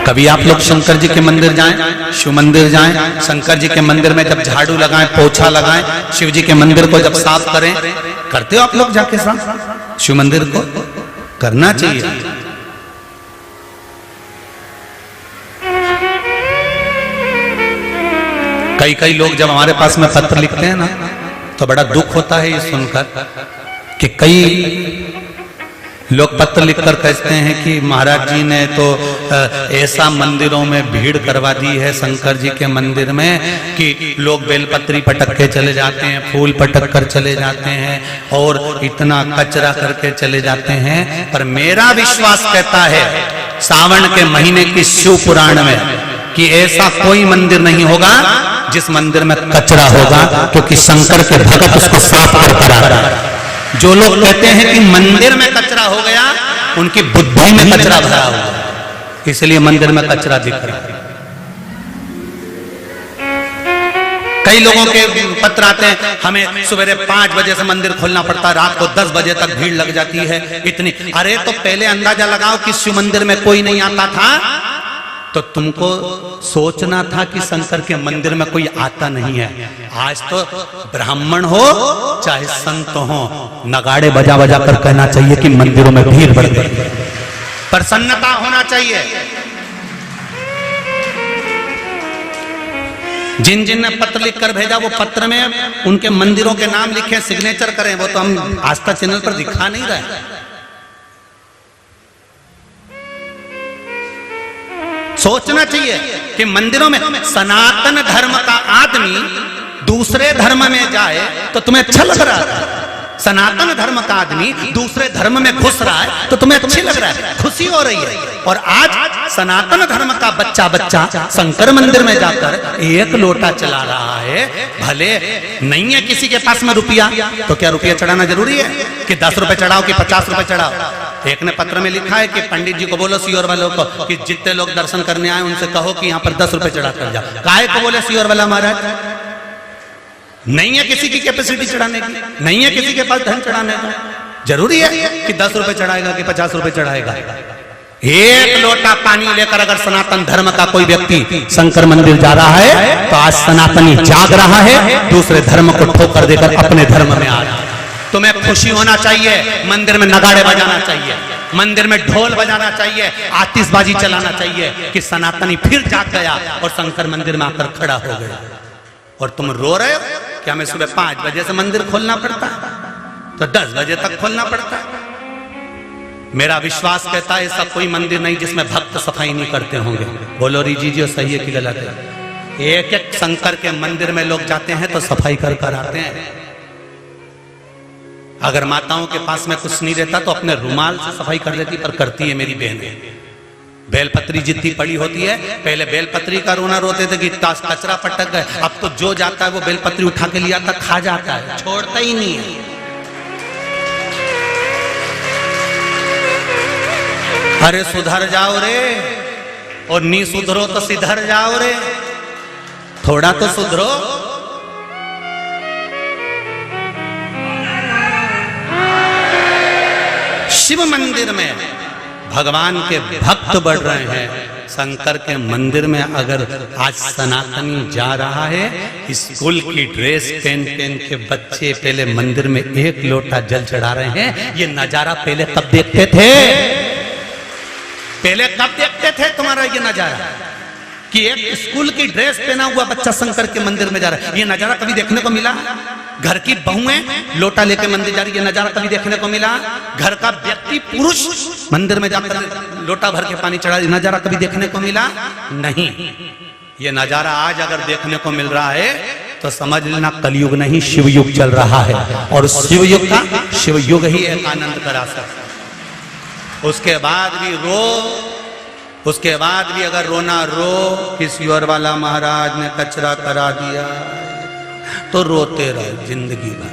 कभी आप लोग शंकर जी के मंदिर जाएं, शिव मंदिर जाएं, शंकर जी के मंदिर में जब झाड़ू लगाएं, पोछा लगाएं, शिव जी के मंदिर को जब साफ करें, करते हो आप लोग जाके साफ? शिव मंदिर को करना चाहिए। कई लोग जब हमारे पास में पत्र लिखते हैं ना तो बड़ा दुख होता है ये सुनकर कि कई लोग पत्र लिखकर कहते हैं कि महाराज जी ने तो ऐसा मंदिरों में भीड़ करवा दी है शंकर जी के मंदिर में कि लोग बेलपत्री पटक के चले जाते हैं, फूल पटक कर चले जाते हैं और इतना कचरा करके चले जाते हैं। पर मेरा विश्वास कहता है सावन के महीने की शिव पुराण में कि ऐसा कोई मंदिर नहीं होगा जिस मंदिर में कचरा होगा, क्योंकि शंकर के भक्त उसको साफ कर रहा है। जो लोग कहते हैं कि मंदिर में कचरा हो गया, उनकी बुद्धि में कचरा भरा हुआ, इसलिए मंदिर में कचरा दिख रहा है। कई लोगों के पत्र आते हैं, हमें सवेरे 5 बजे से मंदिर खोलना पड़ता है, रात को 10 बजे तक भीड़ लग जाती है इतनी। अरे तो पहले अंदाजा लगाओ कि शिव मंदिर में कोई नहीं आता था, तो तुमको सोचना था कि शंकर के मंदिर में कोई आता नहीं है। आज तो ब्राह्मण हो चाहे संत हो, नगाड़े बजा बजा कर कहना चाहिए कि मंदिरों में भीड़ बढ़ गई। प्रसन्नता होना चाहिए। जिन जिन ने पत्र लिख कर भेजा वो पत्र में उनके मंदिरों के नाम लिखे, सिग्नेचर करें। वो तो हम आस्था चैनल पर दिखा नहीं रहे। सोचना चाहिए कि मंदिरों में सनातन धर्म का आदमी दूसरे धर्म में जाए तो तुम्हें अच्छा लग रहा है। सनातन धर्म का आदमी दूसरे धर्म में घुस रहा है तो तुम्हें अच्छी लग रहा है, खुशी हो रही है। और आज सनातन धर्म का बच्चा शंकर मंदिर में जाकर 1 लोटा चला रहा है। भले नहीं है किसी के पास में रुपया, तो क्या रुपया चढ़ाना जरूरी है कि 10 रुपए चढ़ाओ कि 50 रुपए चढ़ाओ? एक ने पत्र में लिखा है कि पंडित जी को बोलो सीओर वालों को कि जितने लोग दर्शन करने आए उनसे कहो कि यहाँ पर 10 रुपए चढ़ा कर जाओ। काहे को बोले सीओर वाला महाराज? नहीं है किसी की कैपेसिटी चढ़ाने की, नहीं है किसी के पास धन चढ़ाने का। जरूरी है कि 10 रुपए चढ़ाएगा कि 50 रुपए चढ़ाएगा? 1 लोटा पानी लेकर अगर सनातन धर्म का कोई व्यक्ति शंकर मंदिर जा रहा है तो आज सनातनी जाग रहा है, दूसरे धर्म को ठोकर देकर अपने धर्म में आ रहा है। तुम्हें खुशी होना चाहिए, मंदिर में नगाड़े बजाना चाहिए। मंदिर में ढोल बजाना चाहिए, आतिशबाजी चलाना चाहिए कि सनातनी फिर जाग गया और शंकर मंदिर में आकर खड़ा हो गया। और तुम रो रहे हो कि हमें सुबह 5 बजे से मंदिर खोलना पड़ता है, तो 10 बजे तक खोलना पड़ता है। मेरा विश्वास कहता है ऐसा कोई मंदिर नहीं जिसमें भक्त सफाई नहीं करते होंगे। बोलो रीजी सही है कि गलत है? एक एक शंकर के मंदिर में लोग जाते हैं तो सफाई कर कर आते हैं। अगर माताओं के पास में कुछ नहीं रहता तो अपने रुमाल से सफाई कर लेती, पर करती है मेरी बहनें। बेलपत्री जितनी पड़ी होती है, पहले बेलपत्री का रोना रोते थे कि कचरा पटक गए, अब तो जो जाता है वो बेलपत्री उठा के लिया था, खा जाता है, छोड़ता ही नहीं है। अरे सुधर जाओ रे, और नहीं सुधरो तो सिधर जाओ रे, थोड़ा तो सुधरो। शिव मंदिर में भगवान के भक्त बढ़ रहे हैं। शंकर के मंदिर में अगर आज सनातनी जा रहा है, स्कूल की ड्रेस पहन पहन के बच्चे पहले मंदिर में 1 लोटा जल चढ़ा रहे हैं, ये नजारा पहले कब देखते थे? पहले कब देखते थे तुम्हारा ये नजारा कि एक स्कूल की ड्रेस पहना हुआ बच्चा शंकर के मंदिर में जा रहा है? ये नजारा कभी देखने को मिला? घर की बहुएं लोटा लेके मंदिर जा रही, ये नजारा कभी देखने को मिला? घर का व्यक्ति पुरुष मंदिर में जाकर लोटा भर के पानी चढ़ा, नजारा कभी देखने को मिला? नहीं। ये नजारा आज अगर देखने को मिल रहा है तो समझ लेना कलयुग नहीं, शिवयुग चल रहा है। और शिवयुग ही एक आनंद करा सकता। उसके बाद भी रो, उसके बाद भी अगर रोना रो, किसी और वाला महाराज ने कचरा करा दिया तो रोते रहो जिंदगी भर।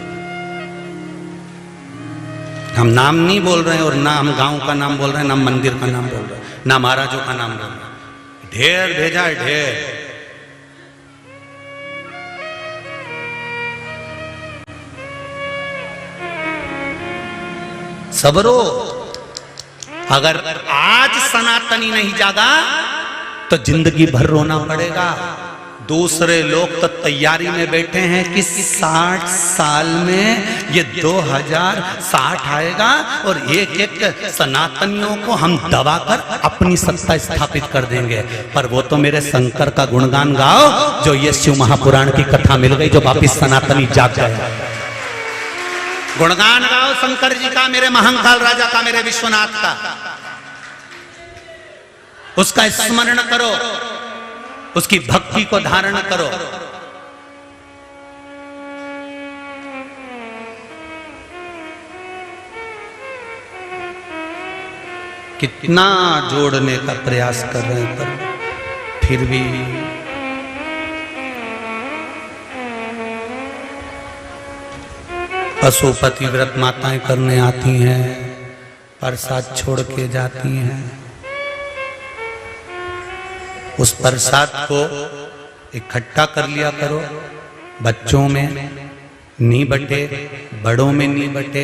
हम नाम नहीं बोल रहे हैं, और ना हम गांव का नाम बोल रहे हैं, ना मंदिर का नाम बोल रहे हैं, ना महाराजों का नाम बोल रहे हैं। ढेर भेजा है, ढेर। सबरो, अगर आज सनातनी नहीं जागा तो जिंदगी भर रोना पड़ेगा। दूसरे लोग तो तैयारी में बैठे हैं कि 60 साल में ये 2060 आएगा और एक एक सनातनियों को हम दबाकर अपनी सत्ता स्थापित कर देंगे। पर वो तो मेरे शंकर का गुणगान गाओ, जो ये शिव महापुराण की कथा मिल गई, जो वापिस सनातनी जाग गया। गुणगान गाओ शंकर जी का, मेरे महाकाल राजा का, मेरे विश्वनाथ का। उसका स्मरण करो, उसकी भक्ति को धारण करो। कितना जोड़ने का प्रयास कर रहे हैं, पर फिर भी पशुपति व्रत माताएं करने आती हैं, प्रसाद छोड़ के जाती हैं। उस प्रसाद को इकट्ठा कर लिया करो, बच्चों में नहीं बटे, बड़ों में नहीं बटे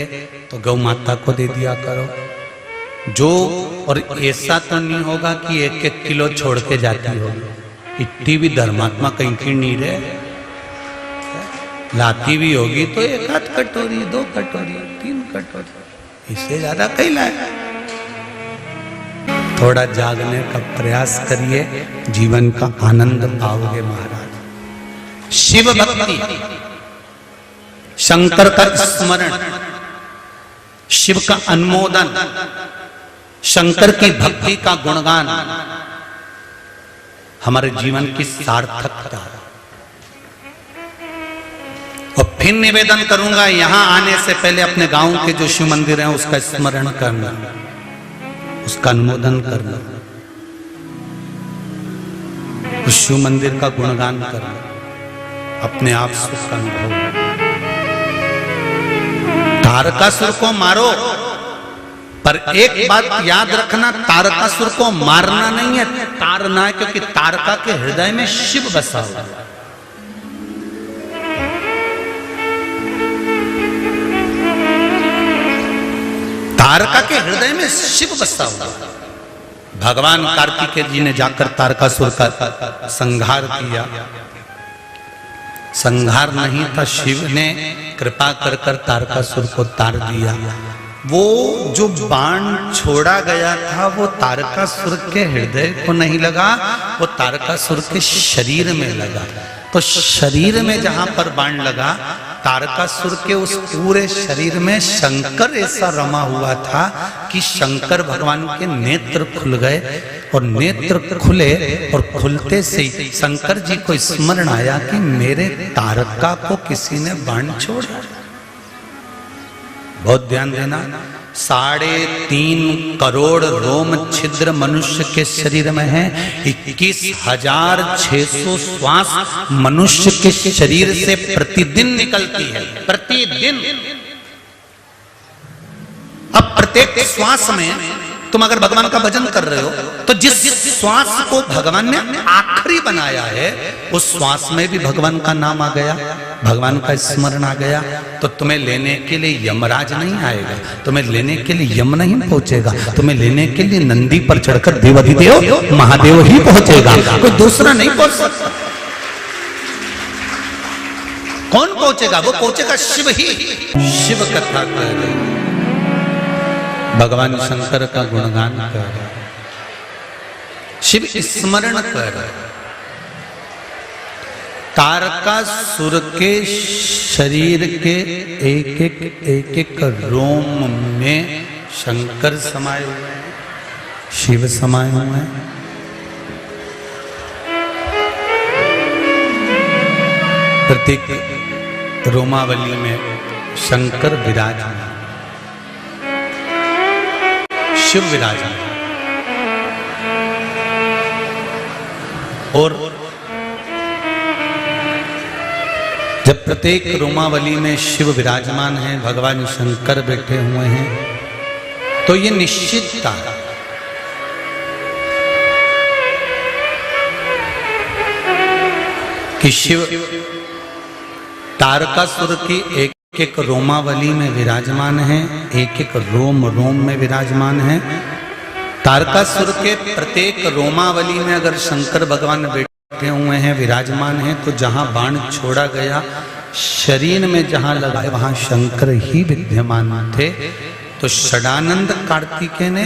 तो गौ माता को दे दिया करो। जो, और ऐसा तो नहीं होगा कि 1-1 किलो छोड़ के जाती होगी। इतनी भी धर्मात्मा कहीं की नहीं रहे। लाती भी होगी तो 1 कटोरी, 2 कटोरी, 3 कटोरी, इससे ज्यादा कहीं लाए। थोड़ा जागने का प्रयास करिए, जीवन का आनंद पाओगे महाराज। शिव भक्ति, शंकर का स्मरण, शिव का अनुमोदन, शंकर की भक्ति का गुणगान हमारे जीवन की सार्थकता है। और फिर निवेदन करूंगा, यहां आने से पहले अपने गांव के जो शिव मंदिर हैं उसका स्मरण करना, उसका अनुमोदन करना, उस शिव मंदिर का गुणगान करना, अपने आप सुख का अनुभव। तारकासुर को मारो, पर एक बात याद रखना, तारकासुर को मारना नहीं है, तारना है, क्योंकि तारका के हृदय में शिव बसा हुआ है। तारका के हृदय में शिव बसा हुआ। भगवान कार्तिकेय जी ने जाकर तारकासुर का संहार किया। संहार नहीं था, शिव ने कृपा कर तारकासुर को तार दिया। वो जो बाण छोड़ा गया था वो तारकासुर के हृदय को नहीं लगा, वो तारकासुर के शरीर में लगा। तो शरीर में जहां पर बाण लगा, तारकासुर के उस पूरे शरीर में शंकर ऐसा रमा हुआ था कि शंकर भगवान के नेत्र खुल गए, और नेत्र खुले और खुलते से ही शंकर जी को स्मरण आया कि मेरे तारका को किसी ने बाण छोड़ा। बहुत ध्यान देना, 3.5 करोड़ रोम छिद्र मनुष्य के शरीर में है, 21,600 श्वास मनुष्य के शरीर से प्रतिदिन निकलती है, प्रतिदिन। अब प्रत्येक श्वास में तुम अगर भगवान का भजन कर रहे हो तो जिस श्वास को भगवान ने आखिरी बनाया है उस श्वास में भी भगवान का नाम आ गया, भगवान का स्मरण आ गया, तो तुम्हें लेने के लिए यमराज नहीं आएगा, तुम्हें लेने के लिए यम नहीं पहुंचेगा, तुम्हें लेने के लिए नंदी पर चढ़कर देवाधिदेव महादेव ही पहुंचेगा, कोई दूसरा नहीं पहुंच सकता। कौन पहुंचेगा? वो पहुंचेगा शिव ही। शिव कथा कह रहे, भगवान शंकर का गुणगान कर रहे, शिव स्मरण कर रहे। तारकासुर के शरीर के एक एक रोम में शंकर समाये हुए हैं, शिव समाये हुए हैं। प्रत्येक रोमावली में शंकर विराजमान, शिव विराजमान, और जब प्रत्येक रोमावली में शिव विराजमान है, भगवान शंकर बैठे हुए हैं, तो ये निश्चित था कि शिव तारकासुर की एक एक रोमावली में विराजमान है, एक एक रोम रोम में विराजमान है। तारकासुर के प्रत्येक रोमावली में अगर शंकर भगवान बैठे हुए हैं, विराजमान हैं, तो जहां बाण छोड़ा गया शरीर में जहां लगा वहां शंकर ही विद्यमान थे। तो षडानंद कार्तिकेय ने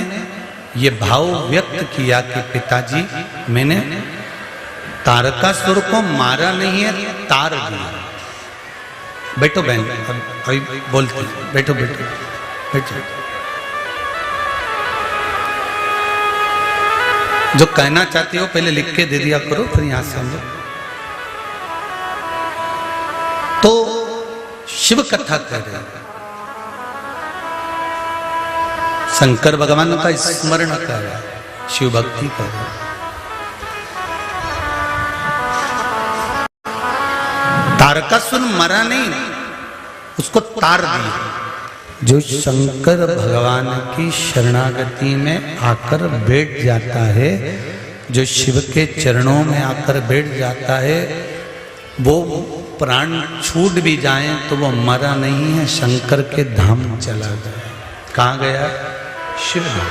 ये भाव व्यक्त किया कि पिताजी मैंने तारकासुर को मारा नहीं है, तार दिया। बैठो बहन, अभी बोलते, बैठो बैठो बैठो। जो कहना चाहती हो पहले लिख के दे दिया करो, फिर यहां से हम लोग। तो शिव कथा कर रहे, शंकर भगवान का स्मरण कर रहा, शिव भक्ति कर रहा। तारकासुर मरा नहीं, उसको तार दिया। जो शंकर भगवान की शरणागति में आकर बैठ जाता है, जो शिव के चरणों में आकर बैठ जाता है, वो प्राण छूट भी जाए तो वो मरा नहीं है, शंकर के धाम चला गया। कहाँ गया? शिव धाम।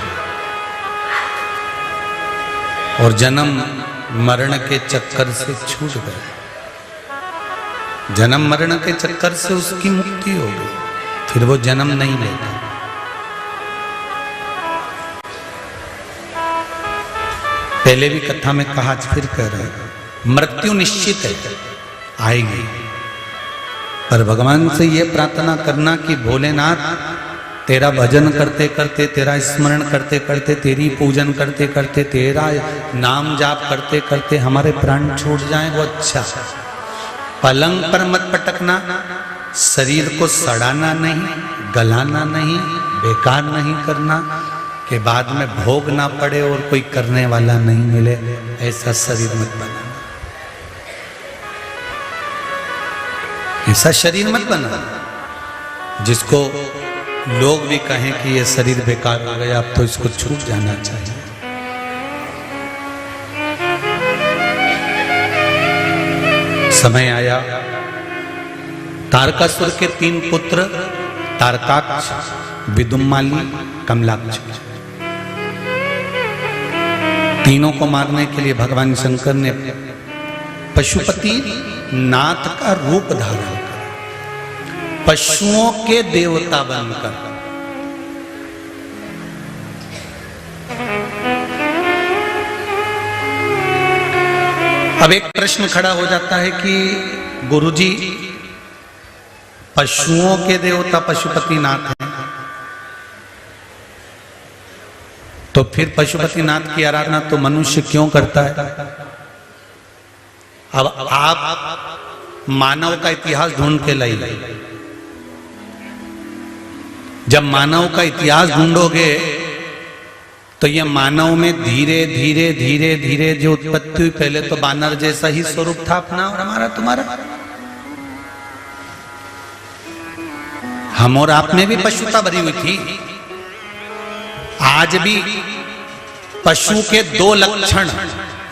और जन्म मरण के चक्कर से छूट गया, जन्म मरण के चक्कर से उसकी मुक्ति हो गई, फिर वो जन्म नहीं लेता। पहले भी कथा में कहा, फिर कह रहे हैं, मृत्यु निश्चित है, आएगी, पर भगवान से ये प्रार्थना करना कि भोलेनाथ तेरा भजन करते करते, तेरा स्मरण करते करते, तेरी पूजन करते करते, तेरा नाम जाप करते करते हमारे प्राण छूट जाएं, वो अच्छा। पलंग पर मत पटकना, शरीर को सड़ाना नहीं, गलाना नहीं, बेकार नहीं करना, कि बाद में भोग ना पड़े और कोई करने वाला नहीं मिले, ऐसा शरीर मत बनाना, ऐसा शरीर मत बनाना जिसको लोग भी कहें कि ये शरीर बेकार हो गया, अब तो इसको छूट जाना चाहिए। समय आया, तारकासुर के 3 पुत्र तारकाक्ष, विदुम्माली, कमलाक्ष, तीनों को मारने के लिए भगवान शंकर ने पशुपति नाथ का रूप धारण कर, पशुओं के देवता बनकर अब एक प्रश्न खड़ा हो जाता है कि गुरुजी, पशुओं के देवता पशुपतिनाथ हैं, तो फिर पशुपतिनाथ की आराधना तो मनुष्य क्यों करता है? अब आप मानव का इतिहास ढूंढ के लाइए। जब मानव का इतिहास ढूंढोगे तो ये मानव में धीरे धीरे धीरे धीरे जो उत्पत्ति हुई, पहले तो बानर जैसा ही स्वरूप था अपना और हमारा तुम्हारा। हम और आप में भी पशुता भरी हुई थी। आज भी पशु के दो लक्षण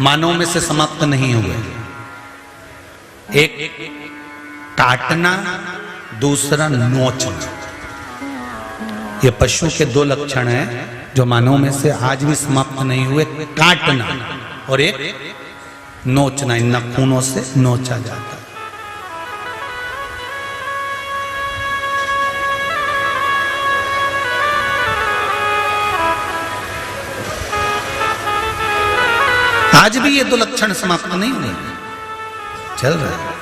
मानव में से समाप्त नहीं हुए, एक काटना, दूसरा नोचना। ये पशु के दो लक्षण हैं जो मानव में से आज भी समाप्त नहीं हुए, काटना और एक नोचना। इन नाखूनों से नोचा जाता है। आज भी ये दो लक्षण समाप्त नहीं हुए, चल रहा है।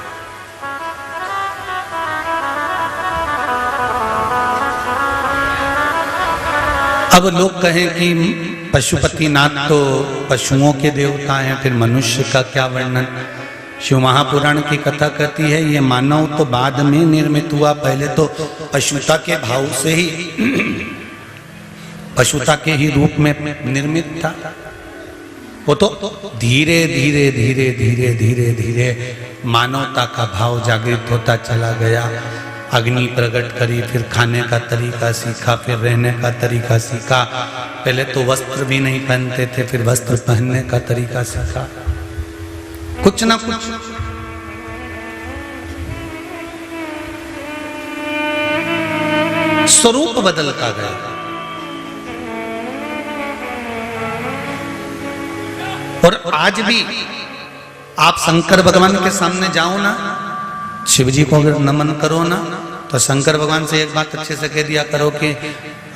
अब लोग कहें कि पशुपतिनाथ तो पशुओं के देवता हैं, फिर मनुष्य का क्या वर्णन? शिव महापुराण की कथा कहती है ये मानव तो बाद में निर्मित हुआ, पहले तो पशुता के भाव से ही पशुता के ही रूप में निर्मित था। वो तो धीरे धीरे धीरे धीरे धीरे धीरे मानवता का भाव जागृत होता चला गया। अग्नि प्रकट करी, फिर खाने का तरीका सीखा, फिर रहने का तरीका सीखा। पहले तो वस्त्र भी नहीं पहनते थे, फिर वस्त्र पहनने का तरीका सीखा। कुछ ना कुछ स्वरूप बदलता गया। और आज भी आप शंकर भगवान के सामने जाओ ना, शिव जी को अगर नमन करो ना, तो शंकर भगवान से एक बात अच्छे से कह दिया करो कि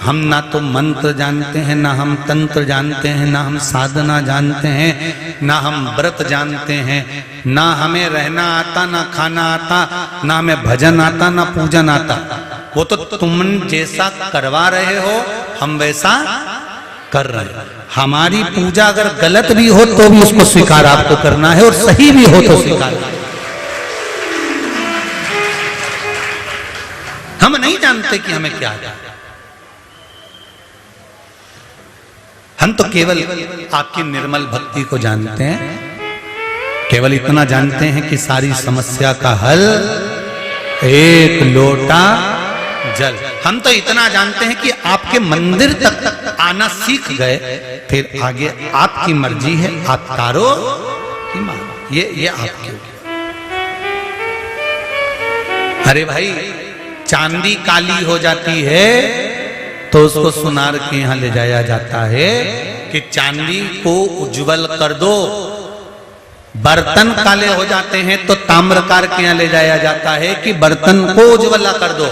हम ना तो मंत्र जानते हैं, ना हम तंत्र जानते हैं, ना हम साधना जानते हैं, ना हम व्रत जानते हैं, ना हमें रहना आता, ना खाना आता, ना हमें भजन आता, ना पूजन आता। वो तो तुम जैसा करवा रहे हो हम वैसा कर रहे हैं। हमारी पूजा अगर गलत भी हो तो भी उसको स्वीकार आपको करना है, और सही भी हो तो स्वीकार। हम नहीं जानते कि हमें क्या है। हम तो केवल आपकी निर्मल भक्ति को जानते हैं, केवल इतना जानते हैं कि सारी समस्या का हल एक लोटा जल। हम तो इतना जानते हैं कि आपके मंदिर तक आना सीख गए, फिर आगे आपकी मर्जी है, आप तारो कि मारो, ये आपकी। अरे भाई, चांदी काली हो जाती है तो उसको सुनार के यहां ले जाया जाता है कि चांदी को उज्जवल कर दो। बर्तन काले हो जाते हैं तो ताम्रकार के यहां ले जाया जाता है कि बर्तन को उज्ज्वला कर दो।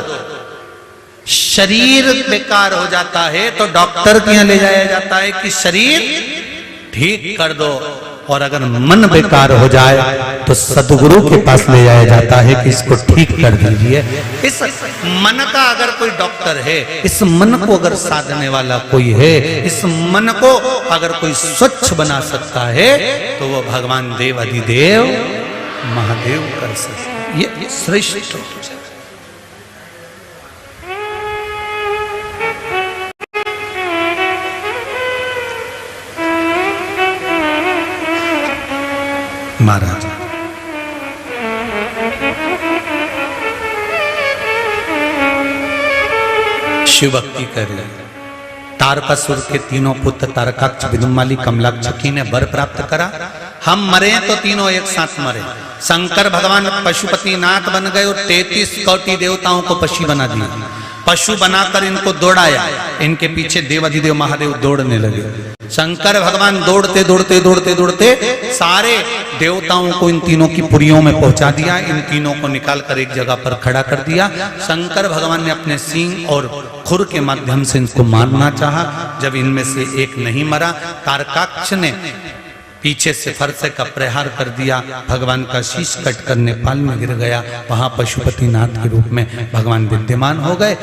शरीर बेकार हो जाता है तो डॉक्टर के यहां ले जाया जाता है कि शरीर ठीक कर दो। और अगर मन बेकार हो जाए तो सदगुरु के पास ले जाया जाता है कि इसको ठीक कर दीजिए। इस मन का अगर कोई डॉक्टर है, इस मन को अगर साधने वाला कोई है, इस मन को अगर कोई स्वच्छ बना सकता है तो वो भगवान देव अधिदेव महादेव कर सकते। ये श्रेष्ठ है। महाराज शिव भक्ति कर ले। तारकासुर के तीनों पुत्र तारकाक्ष, विदुमाली, कमलाक्षकी ने वर प्राप्त करा। हम मरे तो तीनों एक साथ मरे। शंकर भगवान पशुपतिनाथ बन गए और 33 कोटि देवताओं को पशु बना दिया। पशु बनाकर इनको दौड़ाया, इनके पीछे देवाधिदेव महादेव दौड़ने लगे। शंकर भगवान दौड़ते दौड़ते दौड़ते दौड़ते सारे देवताओं को इन तीनों की पुरियों में पहुंचा दिया। इन तीनों को निकालकर एक जगह पर खड़ा कर दिया। शंकर भगवान ने अपने सींग और खुर के माध्यम से इनको मारना चाहा। जब इनमें से एक नहीं मरा, तारकाक्ष ने पीछे से फरस का प्रहार कर दिया, भगवान का शीश कटकर नेपाल में गिर गया। वहां पशुपतिनाथ के रूप में भगवान विद्यमान हो गए,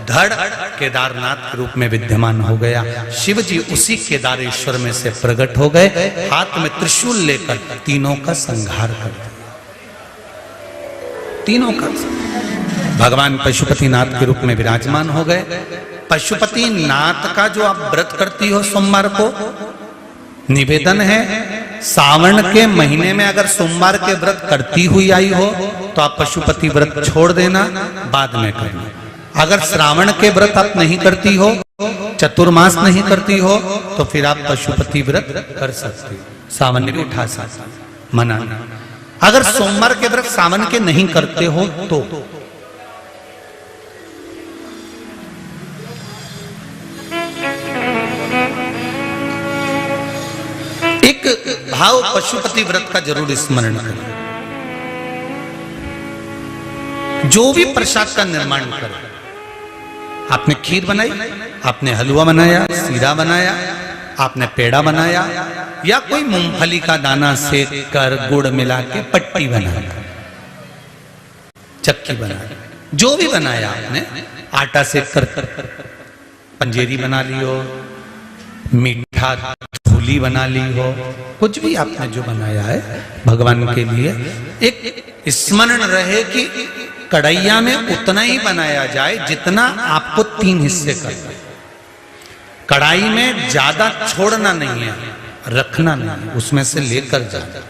धड़ केदारनाथ के रूप में विद्यमान हो गया। शिव जी उसी केदारेश्वर में से प्रकट हो गए, हाथ में त्रिशूल लेकर तीनों का संहार कर दिया। तीनों का भगवान पशुपतिनाथ के रूप में विराजमान हो गए। पशुपतिनाथ का जो आप व्रत करती हो सोमवार को, निवेदन है सावन के महीने में अगर सोमवार के व्रत करती हुई आई हो तो आप पशुपति व्रत छोड़ देना, बाद में करना। अगर श्रावण के व्रत आप नहीं करती हो, चतुर्मास नहीं करती हो, तो फिर आप पशुपति व्रत कर सकती हो, सावन भी उठा सकते, मना नहीं। अगर सोमवार के व्रत सावन के नहीं करते हो तो एक भाव पशुपति व्रत का जरूर स्मरण करें। जो भी प्रसाद का निर्माण करें, आपने खीर बनाई, आपने हलवा बनाया, सीरा बनाया, आपने पेड़ा बनाया, या कोई मूंगफली का दाना सेक कर गुड़ मिला के पट्टी बनाया, चक्की बनाया, जो भी बनाया आपने, आटा सेक कर पंजेरी बना ली हो, मीठा धूली बना ली हो, कुछ भी आपने जो बनाया है भगवान के लिए, एक स्मरण रहे कि कढ़ैया में उतना ही बनाया जाए जितना आपको 3 हिस्से करना है। कढ़ाई में ज्यादा छोड़ना नहीं है, रखना नहीं है, उसमें से लेकर जाना।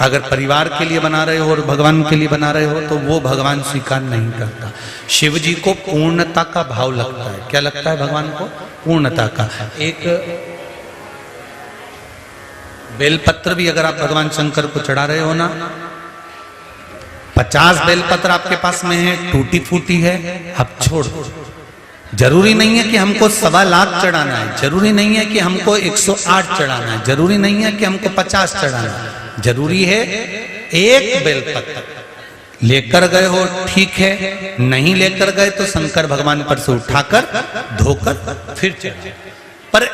अगर परिवार के लिए बना रहे हो और भगवान के लिए बना रहे हो तो वो भगवान स्वीकार नहीं करता। शिव जी को पूर्णता का भाव लगता है। क्या लगता है भगवान को? पूर्णता का। एक बेलपत्र भी अगर आप भगवान शंकर को चढ़ा रहे हो ना, 50 बेलपत्र आपके पास में है, टूटी फूटी है, आप छोड़ दो। जरूरी नहीं है कि हमको 1.25 लाख चढ़ाना है, जरूरी नहीं है कि हमको 108 चढ़ाना है, जरूरी नहीं है कि हमको 50 चढ़ाना है। जरूरी है एक बेलपत्र लेकर गए हो, ठीक है, नहीं लेकर गए तो शंकर भगवान पर से उठाकर धोकर फिर चढ़ाए। पर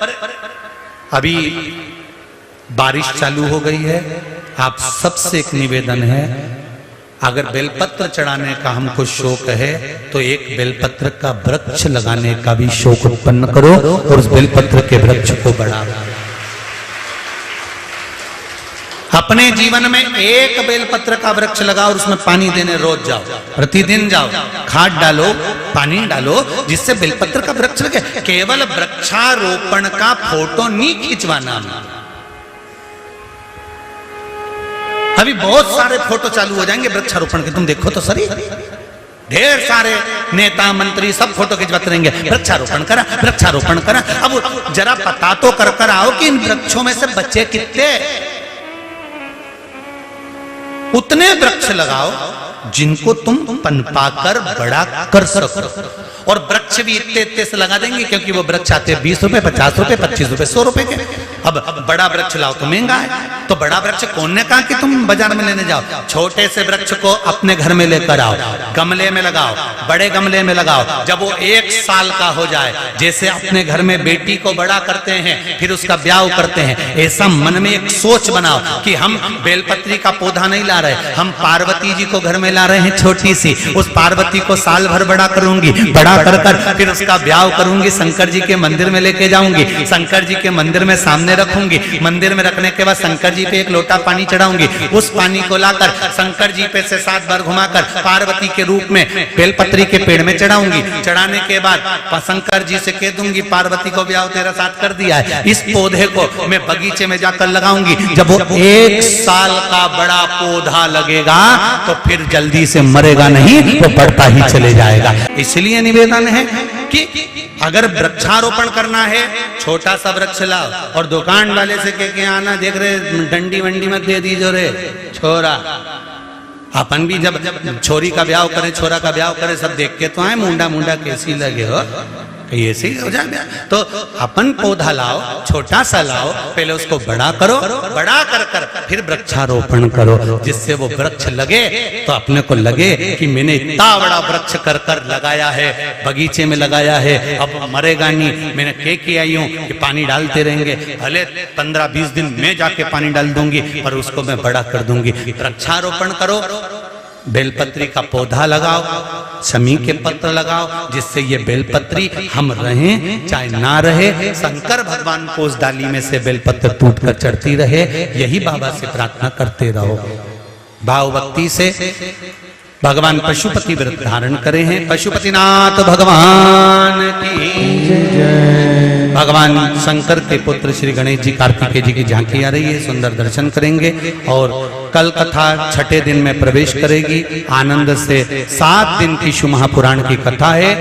अभी बारिश चालू हो गई है, आप सबसे एक निवेदन है, अगर बेलपत्र चढ़ाने का हमको शौक है तो एक बेलपत्र का वृक्ष लगाने का भी शौक उत्पन्न करो और उस बेलपत्र के वृक्ष को बढ़ाओ। अपने जीवन में एक बेलपत्र का वृक्ष लगाओ और उसमें पानी देने रोज जाओ, प्रतिदिन जाओ, खाद डालो, पानी डालो, जिससे बेलपत्र का वृक्ष लगे। केवल वृक्षारोपण का फोटो नहीं खिंचवाना। अभी बहुत सारे फोटो चालू हो जाएंगे वृक्षारोपण के, तुम देखो तो सही, ढेर सारे नेता मंत्री सब फोटो खिंचवाते रहेंगे, वृक्षारोपण करा, वृक्षारोपण करा। अब जरा पता तो कर आओ कि इन वृक्षों में से बच्चे कितने। उतने वृक्ष लगाओ जिनको तुम पनपाकर बड़ा कर सको। और वृक्ष भी इतने से लगा देंगे क्योंकि वो वृक्ष आते हैं 20 रुपए, 50 रुपए, 25 रुपए, 100 रुपए के। अब बड़ा वृक्ष लाओ तो महंगा है, तो बड़ा वृक्ष कौन ने कहा कि तुम बाजार में लेने जाओ? छोटे से वृक्ष को अपने घर में लेकर आओ, गमले में लगाओ, बड़े गमले में लगाओ। जब वो 1 साल का हो जाए, जैसे अपने घर में बेटी को बड़ा करते हैं फिर उसका ब्याह करते हैं, ऐसा मन में एक सोच बनाओ कि हम बेलपत्री का पौधा नहीं ला रहे, हम पार्वती जी को घर में ला रहे हैं छोटी सी। उस पार्वती को साल भर बड़ा करूंगी, बड़ा कर फिर उसका ब्याह करूंगी, शंकर जी के मंदिर में लेके जाऊंगी, शंकर जी के मंदिर में सामने रखूंगी, मंदिर में रखने के बाद शंकर जी पे एक लोटा पानी चढ़ाऊंगी, उस पानी को लाकर शंकर जी पे से 7 बार घुमाकर पार्वती के रूप में बेलपत्री के पेड़ में चढ़ाऊंगी। चढ़ाने के बाद शंकर जी से कह दूंगी पार्वती को ब्याह तेरा साथ कर दिया है। इस पौधे को मैं बगीचे में जाकर लगाऊंगी। जब वो 1 साल का बड़ा पौधा लगेगा तो फिर जल्दी से मरेगा नहीं, वो बढ़ता ही चले जाएगा। इसलिए निवेदन है कि अगर वृक्षारोपण करना है, छोटा सा वृक्ष लाओ और दुकान वाले से कह के आना, देख रहे डंडी वंडी मत दे दीजो रे छोरा। अपन भी जब छोरी का ब्याह करें, छोरा का ब्याह करें, सब देख के तो आए मुंडा मुंडा कैसी लगे हो, कहीं ऐसे ही हो जाए। तो अपन पौधा लाओ, छोटा सा लाओ, पहले उसको बड़ा करो, बड़ा कर कर फिर वृक्षारोपण करो, जिससे वो वृक्ष लगे तो अपने को लगे कि मैंने इतना बड़ा वृक्ष कर कर लगाया है, बगीचे में लगाया है, अब मरेगा नहीं। मैंने क्या किया यूं कि पानी डालते रहेंगे, भले 15-20 दिन में जाके पानी डाल दूंगी, पर उसको मैं बड़ा कर दूंगी। वृक्षारोपण करो, बेलपत्री का पौधा लगाओ, शमी के पत्र लगाओ, जिससे ये बेलपत्री हम रहें चाहे ना रहे, शंकर भगवान को उस डाली में से बेलपत्र टूट कर चढ़ती रहे। यही बाबा से प्रार्थना करते रहो। भाव भक्ति से भगवान पशुपति व्रत धारण करे हैं। पशुपतिनाथ भगवान की जय। भगवान शंकर के पुत्र श्री गणेश जी, कार्तिकेय जी की झांकी आ रही है, सुंदर दर्शन करेंगे। और कल कथा 6ठे दिन में प्रवेश करेगी। आनंद से 7 दिन की शिव महापुराण की कथा है।